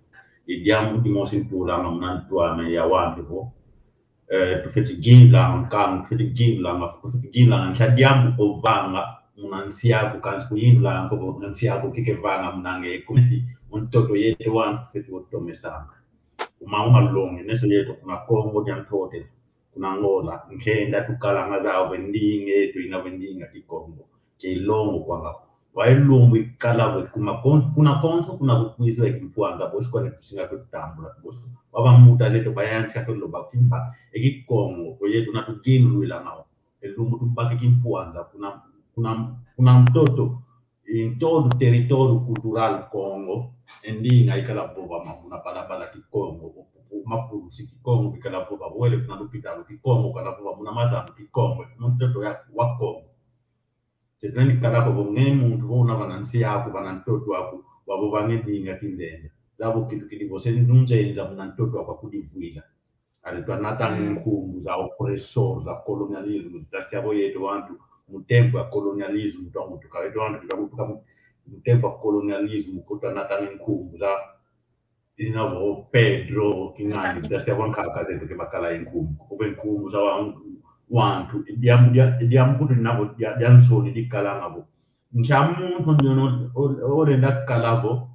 idiamu di mo sintura no nan to ame ya wambe bo tu feti ginla kan feti ginla kan diamu o vanga unansia ko kan ku yinla ko unansia ko kike vanga mnange kumisi un toto yete wan feti o to mesanga uma longa neso yeto kuna Congo jantote kuna Angola nkenda tukalanga zao vendinge tuina vendinga kikongo kilongo kwanga wailumbu ikala kuma kuna konso kuna kukwizo ekimpuanga bosi kwa tusinga kutambula bosi baba muta leto bayancha to loba kimpa ekikongo oye tunatuginu ila nao elumbu tubaki kimpuanga kuna mtoto in todo territorio cultural Congo endinga ikala boba mapuna balabala kikongo mapulu si Kikongo kikalapo babwele tunalopita Kikongo kalapo muna mazana Kikongo mtoto ya wa Kongo chetani kalapo bonge muntu bona banansi yako banantoto wako wabo bangedinga kindenza zabo kitu kilivose nunzenza muna ntoto wako kudivwila alitwa natanga nkumbu za oppressor za colonialism tasiabo yetu wantu mutempo ya colonialism tongo tukawetu wantu tukabutuka mutempo ya colonialism kutwa natanga nkumbu za inavo Pedro kingani tasiabo nkaka zetu kebakala nkumbu kube nkumbu za wantu diamu kutu nabo diansoni dikalanga bo nchamuntu ndono orenda kalabo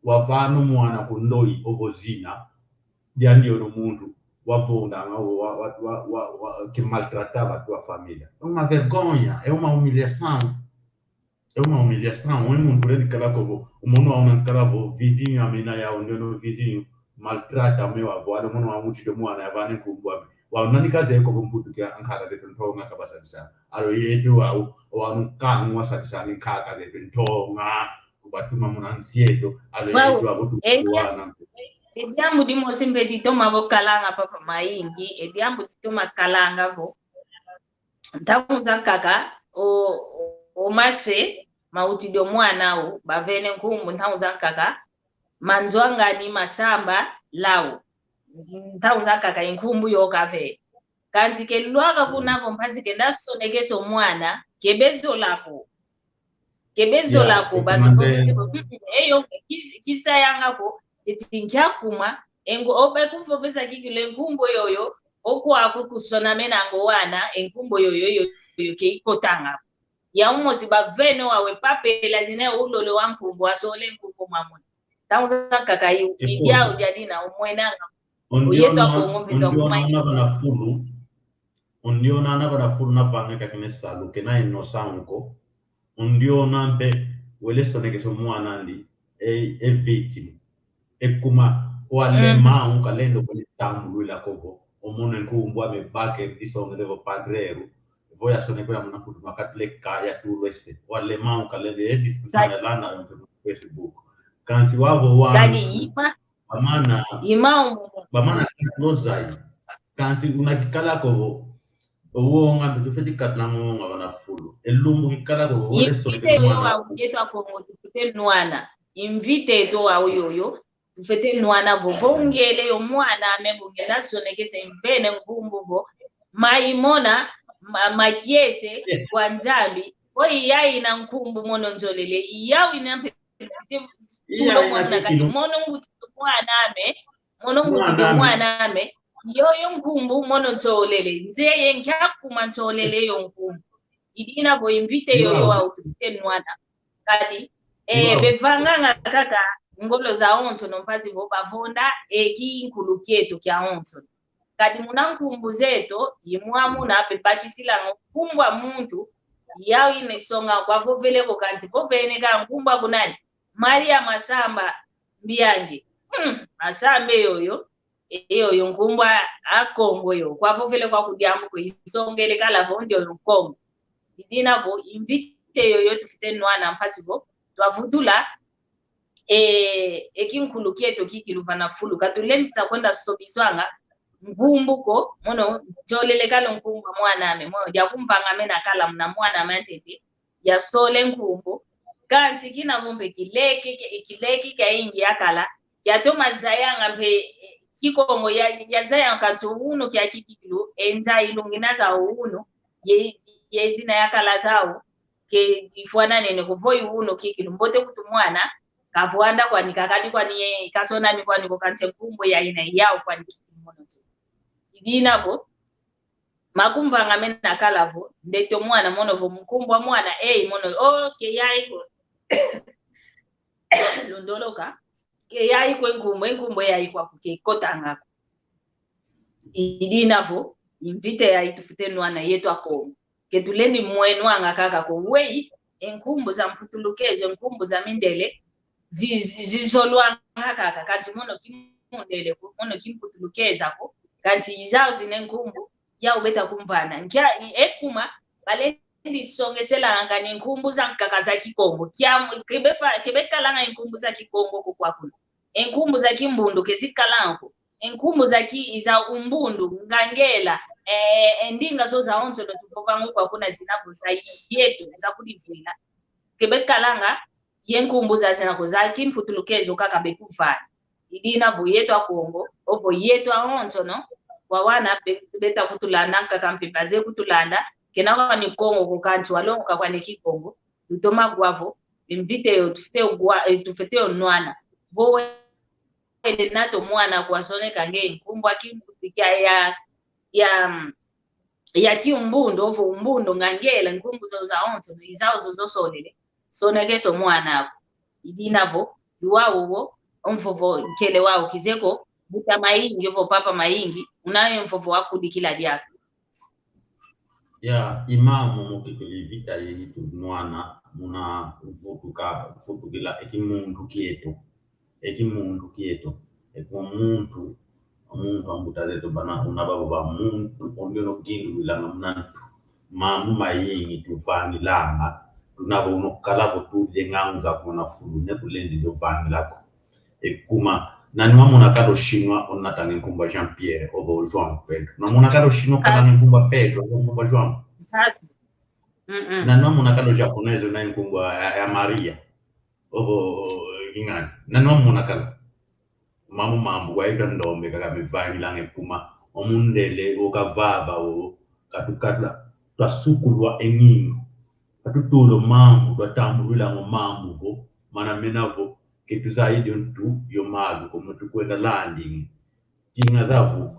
wavano mwana kundoi obozina diandio no muntu wavonda que maltratava a tua família. É uma vergonha, é uma humilhação. É uma humilhação. Um mundo de caracovo, o mundo a um caravo vizinho a mina ya onde no vizinho maltrata meu avô, o mundo a muito de moana vai nem com boa. O nani casa é como puto que a cara de pentonga cabeça de sa. Aro yetu o anu kanu asa de sa nem cara de pentonga, o batuma munansieto, aro yetu a botu kuana. Ediambu di mo simbe di toma vo kalanga papa maingi, ediambu di toma kalanga vo. Ntamu kaka o mase mauti do mwana u bavene nkumbu ntamu kaka manzwanga ni masamba lao. Ntamu kaka inkumbu yo kave. Kanti ke luaga kunavo mpasi ke ndaso negeso mwana kebezo lako. Kebezo lako baso eyo kisa yanga ko etinkakuma engo obe kufovesa kikile nkumbo yoyo okwa kukusona menango wana enkumbo yoyo ke ikotanga ya umosi bavene wawe pape lazine ulole wankumbo asole nkumbo mamuni tauza kaka idia ujadina umwenanga uyetwa kongombe to kumanya ondiona na bana fulu na banga kakine salu kena inosango ondiona mbe wele soneke so mwana ndi e victim ekuma walema un kalendo kwenye tamu la kobo omone nkumbu amebake disonge devo padrero voya sone kwa mna kudu makatule kaya tulwese walema un kalendo diskussion ya lana on Facebook kansi wavo wa amana bamana close kansi unakikala kobo uonga bitufeti katlango ngabana fulu elumbu kikala kobo wale sone mwana ujetwa ko nwana invite to wa yoyo tufete nwana vovo ngele yo mwana amebunge nasonekese mbene ngumbuvo maimona makiese kwa nzambi oi yai na nkumbu mono nzolele yawi na mono nguti mwana ame yoyo nkumbu mono nzolele nzeye nkakuma nzolele yo nkumbu idina vo invite yoyo wa tufete nwana kadi bevanga kaka ngolo za onto nompazi vo bavonda eki nkulu kyetu kya onto kadi munankumbu zeto yimwamu na pepakisila nkumbwa muntu yawi nesonga kwa vovele bokanti bovene ka nkumbwa bunani Maria Masamba mbiyange asambe yoyo eyo nkumbwa akongo yo kwa vovele kwa kudiamu ko isongele kala vondi yo nkongo idina vo invite yoyo tufite nwana mpasi vo twavudula ekinkulu kyeto kikiluvana fulu katulemisa kwenda sobiswanga ngumbuko mono jolele kalo nkumba mwana ame mono ya kumvanga mena kala mna mwana amantete ya sole nkumbu kanti kina vumbe kileki kaingi yakala ya toma zayanga mpe kikongo ya zayanga katuuno kya kikilu enza ilungina za uno ye zina yakala zao ke ifuana nene kuvoi uno kikilu mbote kutu mwana kavuanda kwa nikakadi kwa niye kasona ni kwa niko kanse kumbo ya ina yao kwa nikimono tu idinavo makumvanga mena kalavo ndeto mwana mono vo mkumbwa mwana mono ke yaiko londoloka ke yaiko nkumbo yaiko ke kotanga idinavo invite ya itufute nwana yetu ako ketuleni mwenu anga kaka ko wei enkumbu za mputulukezo enkumbu za mindele zizolwa kaka kanti mono kimundele mono kimputulukeza ko kanti izao zine nkumbu ya ubeta kumvana nkia ekuma bale ndisongesela anga ni nkumbu za nkaka za Kikongo kya kebeka langa nkumbu za Kikongo ko kwa kuna enkumbu za Kimbundu kezikalanko enkumbu zaki za umbundu ngangela endinga zo za onzo tupoka muko hakuna zinapo za yetu za kudivila kebekalanga yenkumbu za zinako za kimfutulukezo kaka bekufana idina vo yetu akongo ovo yetu aonzo no wawana beta kutulanda kaka mpipaze kutulanda kenaka ni Kongo kukantu walonga kwa neki Kongo tutoma gwavo invite tufete onwana vo ele nato mwana kwa sone kange nkumbu akimbutika ya kiumbundo ovo umbundo ngangela nkumbu zo za onzo izao zo solele sone keso mwana ako idinavo luwawo omvovo nkele wao kizeko buta maingi ovo papa maingi unayo mvovo wakudi kila diako ya imamu mukikilivita yitu mwana muna futukila ekimundu kieto ekumuntu ambutazeto bana unababo ba muntu ondino kindu bilanga mnantu mamu mayingi tuvangilanga tunabo unokalabo tuje nganga kuna fulu nekulendi do vangilako ekuma nani wamuna kado shinwa onatanga nkumba Jean Pierre obo João Pedro namuna kado shinwa kana nkumba Pedro nkumba João nani wamuna kado japonese na nkumba ya Maria obo ingani nani wamuna kado mamu waida ndombe kaka mivangilanga ekuma omundele okavava o katukatla twasukulwa enyingo katutulo mamu twatambulila mamu go mana menavo kitu zaidi ntu yomalu como tu kwenda landing tinha davo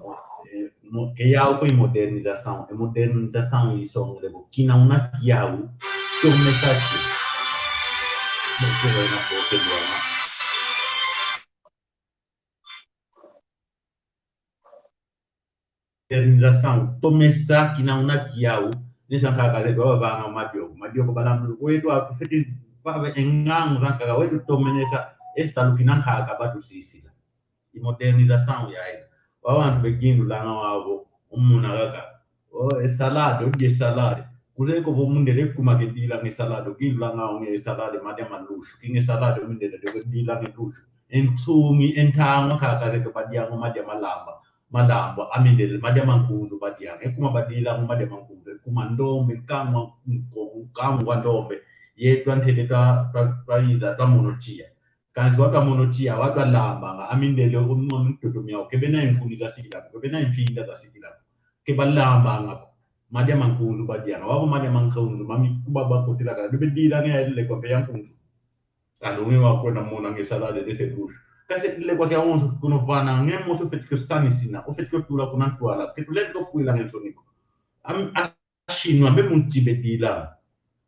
que yao com modernização isso levo que não na kiau que o mensagem não vai na boca do ana modernização começar que não na kiau deixa cara legal vai na madio balam wetu afeti baba engang ranka wetu tomenesa esta lukina kaka batu sisila modernização yaida wawantu begindu langa wabo umuna kaka salado de salade kuzeko bomundele kumakidila ni salado kilanga nge salade madama lushu kinge salade umundele de dila ni lushu entumi entanga kaka ke padia ngo madama malamba amindele madama nkuzu padia ekuma badila ngo madama nkuzu kuma ndombe kama ndombe yetu antele ta monotia kanzi watu monotia watu lamba amindele umumtutumia ukebena inkuni za sila ukebena imfinda za sila kebalamba ngako madia mankunzu badiana wabo madia mankunzu mami kubaba kotila ka dibedila ne ile ko pe yankunzu alumi wako na mona nge salade de se douche kasi ile kwa onzo kuno vana ngemo so fait que stani sina o fait que tula kuna twala ke tule do fuila ngesoniko am ashino ambe muntibedila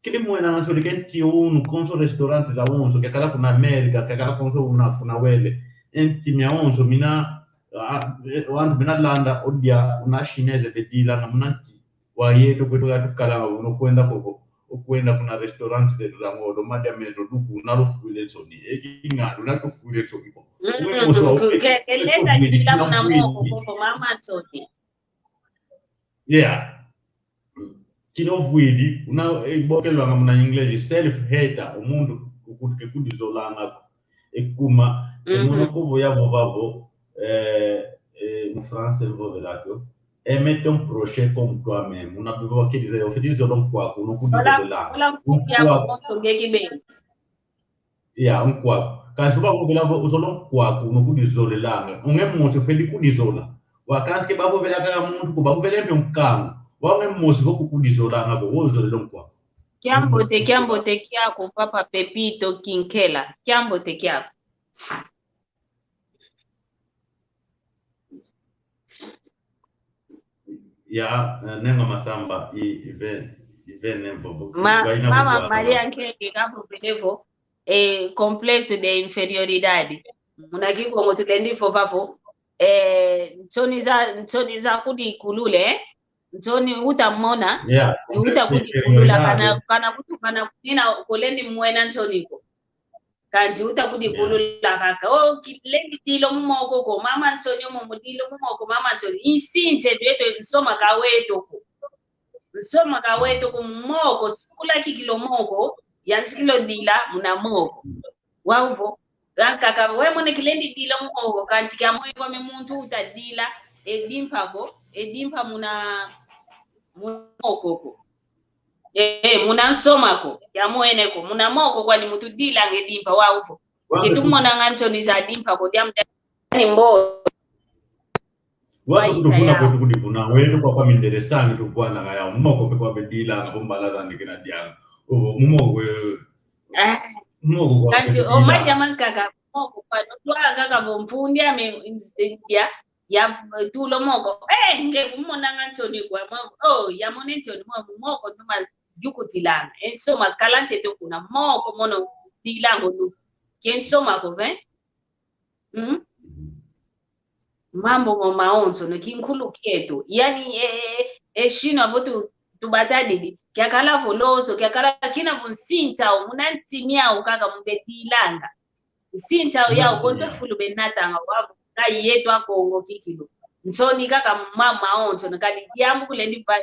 kile muena na sori kenti unu konso restaurante za onzo ke kala kuna America ke kala konso kuna wele enti mia onzo mina wantu mina landa odia una chinese bedila na munanti wa yeto kwetu yatukala unokwenda koko okwenda kuna restaurant de la ngodo madia medo duku na rufuile soni ekinga na kufuile soni ko keleza kila kuna moko kwa mama toti yeah kino vuidi una bokelwa ngamna English self hater umundu ukutike kudizolanga ekuma emono kovo yabo babo en français vos verako mette un projet comme toi-même on a besoin que dire au fait ils ont quoi qu'on nous de là ya un quoi quand je vois que là vous allons quoi qu'on nous de là on est mon se fait du coup d'isola wa quand ce que babo vela ka monde ko babo vela un camp wa on est mon se beaucoup coup d'isola ngabo vous allons quoi kiambote kiako papa Pepito Kinkela kiambote kiako ya nenga masamba ive nembo mama Maria Nkenge kapo pelevo complexe de inferioridade munakiko motulendi fofafo ntoni za kudi kulule ntoni utamona utakudi kulula kana nina kolendi mwena ntoniko kanji utakudi kulula kaka kilendi dilo mmoko ko mama ntonyo momudilo mmoko mama ntoni isinje deto nsoma kaweto ko mmoko skula kikilo moko yansikilo dila muna moko wauvo kaka we mone kilendi dila muogo kanti kya moyo kwa muntu utadila edimpa muna moko muna nsomako ya moeneko muna moko kwani mutu dila ngedimpa wa upo kitumona ngantoni za dimpa ko diam ni mbo wa kudukuna kwetu kudibuna wetu kwa minderesani tukwana ngaya moko kwa bedila ngabombala zani kina dianga moko moko kanti o maja mankaka moko kwa twa kaka bomfundi ame ya tulo moko nge kumona ngantoni kwa moko ya monentoni moko tuma jukutilanga enso makalante to kuna moko mono dilango lu kiensoma ko mambo ngomaonzo no kinkulu kieto yani shino votu tubatadidi kyakala voloso kyakala kina vonsinta munantimia ukaka mbedilanga sinta ya ukonzo fulu benatanga wabo kai yetu akongo kikilo nsoni kaka maonzo no kadi yambu kulendi pa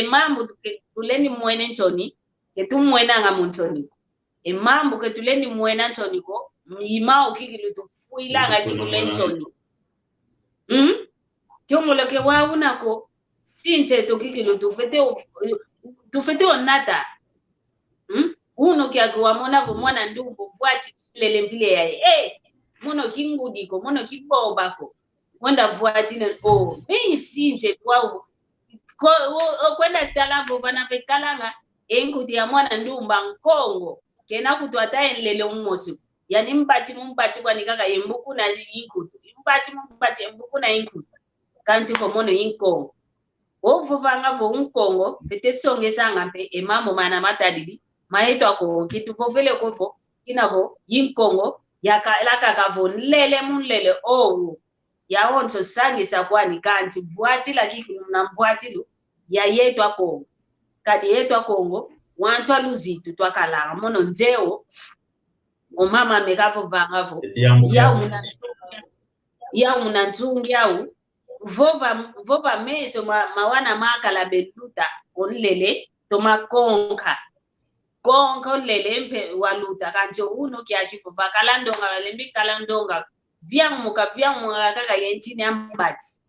mambo tuleni mwene ntoni ketumwena nga muntoni mambo ketuleni mwena ntoni ko mima ukikilo tufuilanga kikulentsoni Kyomoloke wa unako sinche tokikilo tufete onata uno kya kwa mona ko mwana ndumbo vuati lele mpile yae mono kingudiko mono kibobako wanda vuati be sinche kwa kwenda talavo bana bekalanga enkuti ya mwana ndumba nkongo kena kutwata enlele umosi yani mbati kwa nikaka yembuku na inkutu mbati mbuku na inkutu kanti ko mono inkongo ovuvanga vo unkongo fete songe sanga mpe emamo mana matadidi maeto ako kitu vovele kofo kinavo inkongo yakalaka kavo nlele munlele ya onso sangi sakwani kanti vuati lakini na vuati ya yetu ako kadi yetu akongo wantu aluzitu twakala mono nzeo omama mekapo vangavo ya unantungi au vova meso mawana makala beluta onlele toma konka onlele mpe waluta kanjo uno kiachiko bakalandonga lembi kalandonga vyamuka kaka yentini ambati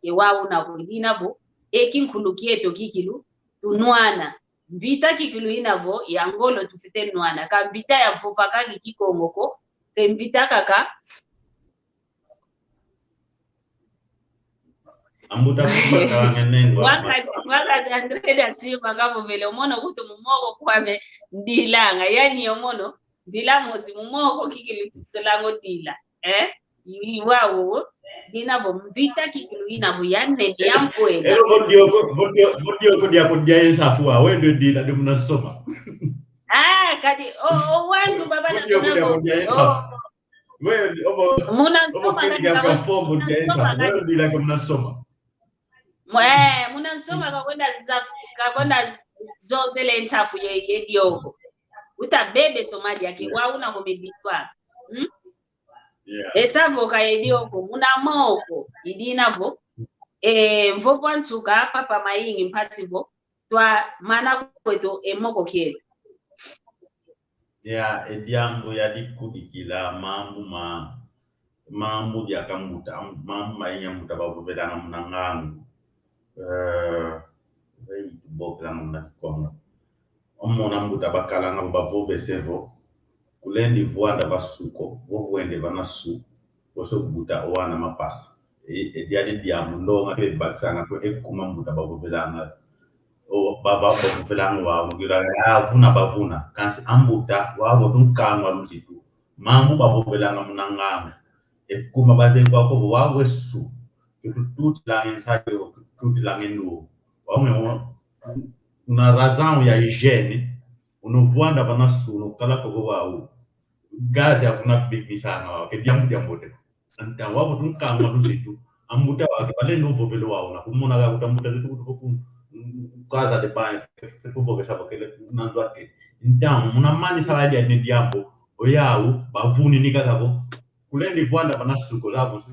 ewauna kulinavo ekinkulu kieto kikilu tunwana vita kikilu inavo yangolo tufite nwana ka vita ya vopa kaki kikongoko ke vita kaka ambuta kupata ngenengo waka Andrea Silva kavo vele umono kutu mumoko kwame ndilanga yani omono ndilamo si mumoko kikilu tsolango dila iwawo dinavo mvita kikilu inavo yanne yampoela ero vodio ko dia ko dia safu awe ndo dila de munasoma kadi wandu baba na wewe munasoma kadi fomu dia safu wewe dila ko munasoma munasoma kakwenda zozele ntafu ye dioko utabebe somali yake wauna komeditwa esavoka ye dioko muna moko idinavo mvovo antsuka papa maingi mpasivo twa mana kweto emoko kietu ediango ya dikudikila mambu ya kamuta mambu mainya muta bavuvelana munangangu bokla muna konga omona muta bakalanga bavove sevo kulendi vuanda basuko vovwende banasu boso buta owana mapasa ediadi diamu ndonga ke baksanga ko ekuma muta bavuvelana baba bavuvelana wa mugira ya vuna bavuna kansi ambuta wabo tunkangwa luzitu mambu bavuvelana munanganga ekuma baze kwako wawe su tututi la ensayo tututi la ngenu wame una razão ya higiene unovuanda banasu no kala ko wao gazi hakuna bibi sana wao ke diambote anta wabo tunkangwa luzitu ambuta wake pale novo velo wao na kumona ga kutambuta zitu kutoku casa de banho tupo que sabe que nanzo ake então una mani saladi ya diambo oyao bavuni nikakabo kulendi vuanda banasuko zabo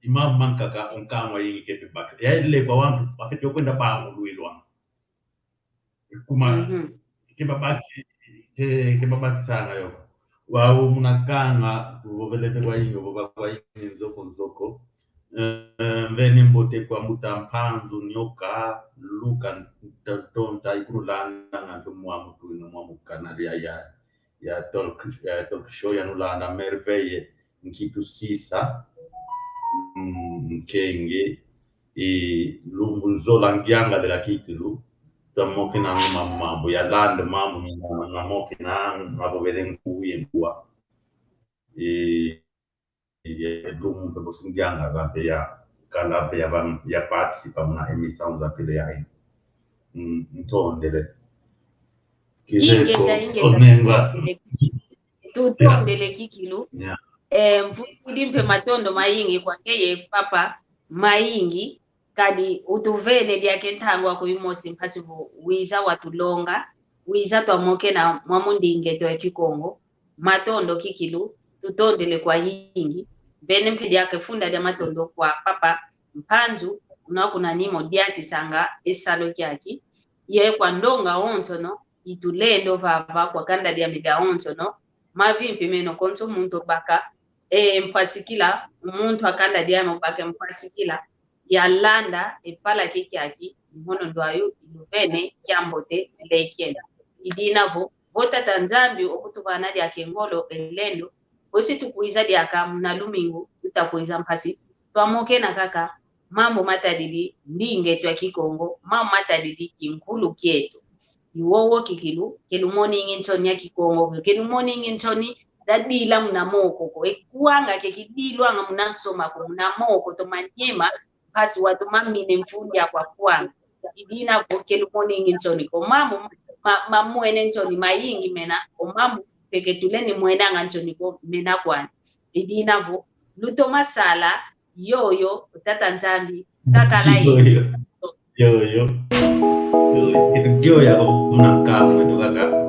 imam mankaka onkamwa yingi kepe bak ya ile kwa wantu bafete kwenda bango luilwa kuma kibabaki sana yo wao munakanga vovelete kwa ingo voba kwa ingo nzoko vene mbote kwa mutampanzu nyoka luka tonta ikulanda nganto mwa mutu ino mwa mukanalia ya talk show ya nulanda merveille nkitu sisa nkenge lumbu nzola ngianga de la kikilu tamoke na mambo ya land mambo na moke na mabo belengu yengwa lumbu pebo singianga vape ya kala ya participa na emission za tele ya ntondele ingenda tutondele kikilu mfulimpe matondo mayingi kwangeye papa mayingi kadi utuvene lyake nthango ako yumosi mphasivu wiza watulonga wiza twamoke na mwamundinge to ekikongo matondo kikilu tutondele kwa yingi vene mpidi yake funda lya matondo kwa papa mpanzu unakuna nimo diati sanga esalo kyaki ye kwa ndonga onsono itulendo vava kwa kanda lya mida onsono mavimpi meno konso muntu baka mpasikila umuntu akanda lyano baka mpasikila ya landa epala kikyaki mhono ndwayo iluvene kyambote lekenda idinavo vota tanzambi okutuvana lyake ngolo elendo osi tukuiza lyaka mnalumingu utakuiza mpasi twamoke na kaka mambo matadidi ndinge twa kikongo mambo matadidi kinkulu kyetu iwowo kikilu kelumoni ngintoni ya kikongo kelumoni ngintoni dadila mnamoko ko ekuanga kekidilwa nga mnasoma ko mnamoko to manyema pasi watu mamine mfundi kwa kwanga idina ko kelumoni ngintoni ko mamwene ntoni mayingi mena o mamu peketuleni mwena ngantoni ko mena kwani idina vo luto masala yoyo tata nzambi kakala yo kitu ya unakafu tukaka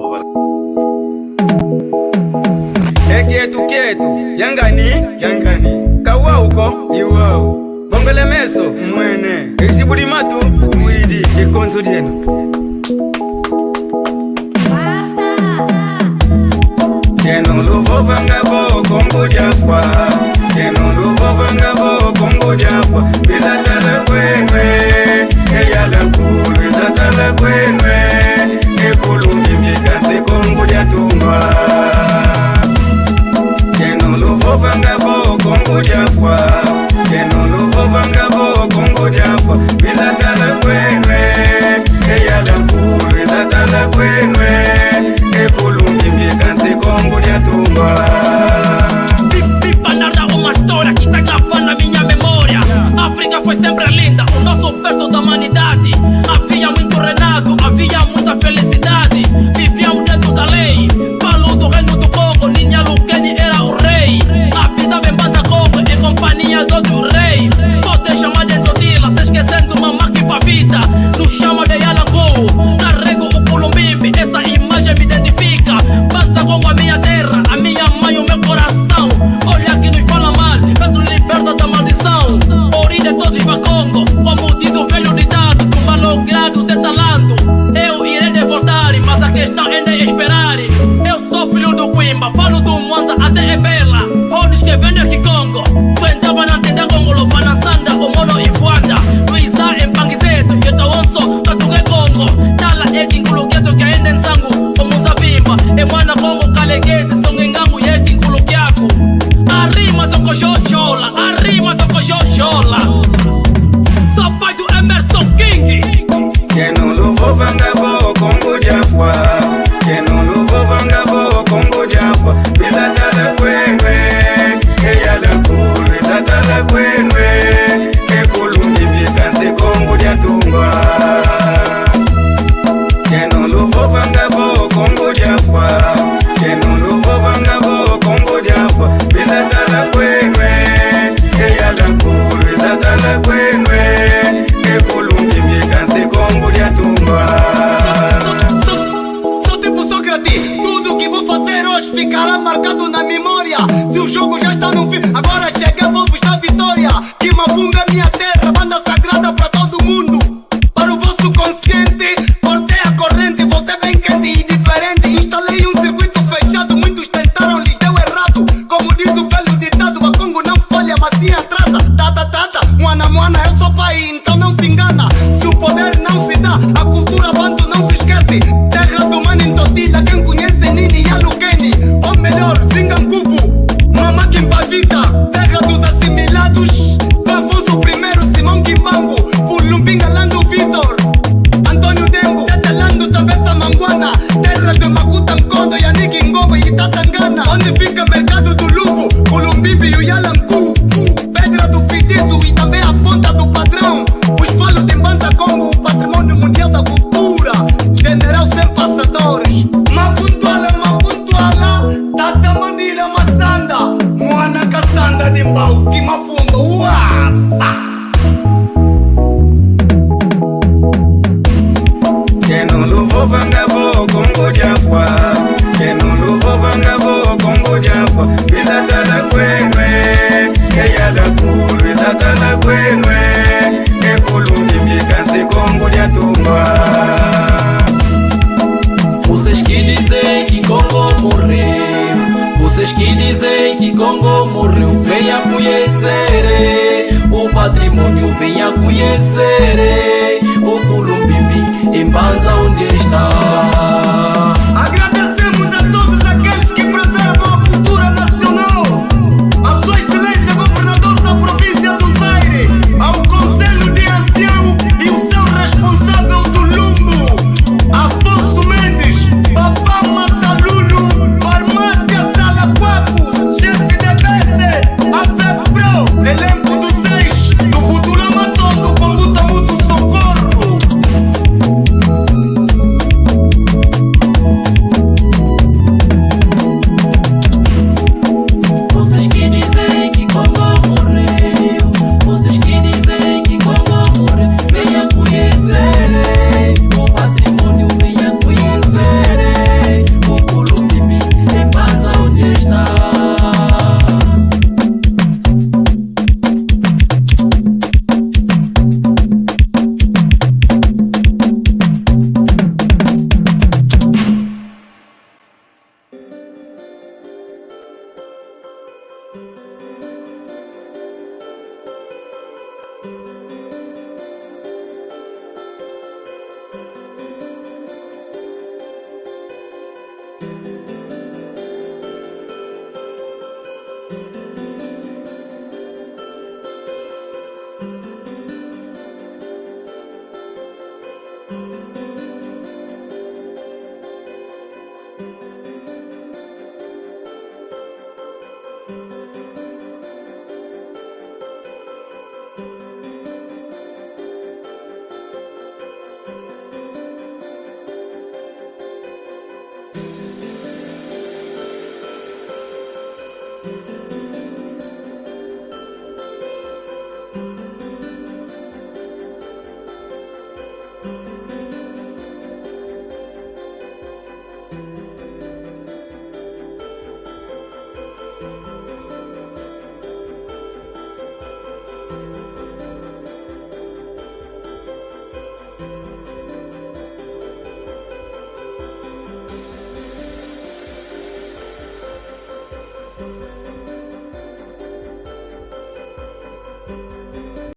Kietu yangani kawa uko iwao bongele meso mwene isibuli matu uwidi ikonzo dieno Keno luvo vangabo kongo jafwa Keno luvo vangabo kongo jafwa Bizatala kwenwe Eyala kuru bizatala kwenwe Ekulumi mikasi kongo jatungwa Keno luvo vangabo kongo jafwa Keno luvo vangabo kongo jafwa Bizatala kwenwe Eyala kuru bizatala kwenwe Ekulumi mikasi kongo jatungwa Pipanada uma história que tá gravando na minha memória. África foi sempre linda, o nosso berço da humanidade. Havia muito renado, havia muita felicidade. Vivíamos dentro da lei. Falo do reino do Congo, Ninha Lukeni era o rei. Habitava em Banda Congo, em companhia do outro rei. Pode chamar de Totila, se esquecendo uma máquina vida. Nos chama de Yalangu, carrego o Culumbimbi, essa imagem me identifica. Banda Congo, a minha terra, a minha mãe, o meu coração. Olha que nos fala mal, mas nos liberta da maldição. Origem de todos para Congo, como diz o velho ditado, com malogrado de talento. Eu irei devoltar, mas a questão ainda é esperar. Eu sou filho do Quimba, falo do Mwanza até Ebela. Olhos que vêm aqui Congo, cuentava na tenda Congo, Lovana Sanda, o Mono e Fuanda. Luisa em Panguizeto, eu tô onso, Tatugue Congo. Tala é Kinkuluketo que ainda em Sangu, como Zabimba. E Mwana Congo, Kaleguese, Songengangu e Kinkulukiaku. Arrima toko jojola, arrima toko jojola. Sou pai do Emerson King. Keno luvo vangabo kongo jafwa Keno luvo vangabo kongo jafwa Bizatala kwenwe Eyala kuru bizatala kwenwe Ekulumi bikase kongo jatungwa Keno luvo vangabo kongo jafwa Keno luvo vangabo kongo jafwa Bizatala kwenwe Eyala kuru bizatala kwenwe Ekulumi bikase kongo jatungwa Sou tipo Sócrates, tudo que vou fazer hoje ficará marcado na memória. Se o jogo já está no fim, agora chega, vou vos dar vitória. Que Mavunga é minha terra, banda sagrada para todo mundo. Para o vosso consciente, cortei a corrente, voltei bem quente e diferente. Instalei um circuito fechado, muitos tentaram lhes mwana, eu sou pai, então não se engana. Se o poder não se dá, a cultura banto não se esquece. Terra do mano em Totila, quem conhece Nini e Alukeni. Ou melhor, Zinganguvu, Mama Kimpavita. Terra dos assimilados, Afonso I, Simão Kimbangu, Pulumbinga Lando Vitor, Antônio Dembo, Tetelando Tabessa Manguana. Terra de Makuta Mkondo, Yaniki Ngobo e Itatangana. Onde fica Mercado do Luvo, Columbimbi e o Yalanku. Pedra do Fitizo e também a Ponta do Padrão. Os falos de Mbanza Congo, o patrimônio mundial da cultura. General sem passadores. Mapuntuala, Tata Mandila Massanda. Moana Cassandra de Mbau, que mafundo, uasa. Que no luvo vangavo Congo Jaffa, que no luvo vangavo Congo Jaffa. Visata la kwenwe, que ya la kulu. Visata la kwenwe, que Columbimbi canse Congo de tumba. Vocês que dizem que Congo morreu, vocês que dizem que Congo morreu, venha conhecer o patrimônio, venha conhecer o Columbimbi, em Mbanza onde está. Agradecemos a todos aqueles que preservam a cultura nacional. A Sua Excelência Governador da Província do Zaire, ao Conselho de Ancião e o seu responsável do Lumbo, Afonso Mendes, Papá Matalulu, Farmácia Salaquaco, chefe de beste, a FEPRO, elenco do 6, do Futurama todo, com luta muito socorro. Vocês que dizem que Congo morreu, vocês que dizem que Congo morreu, venha conhecer o patrimônio, venha conhecer o Columbimbi, em Mbanza onde está.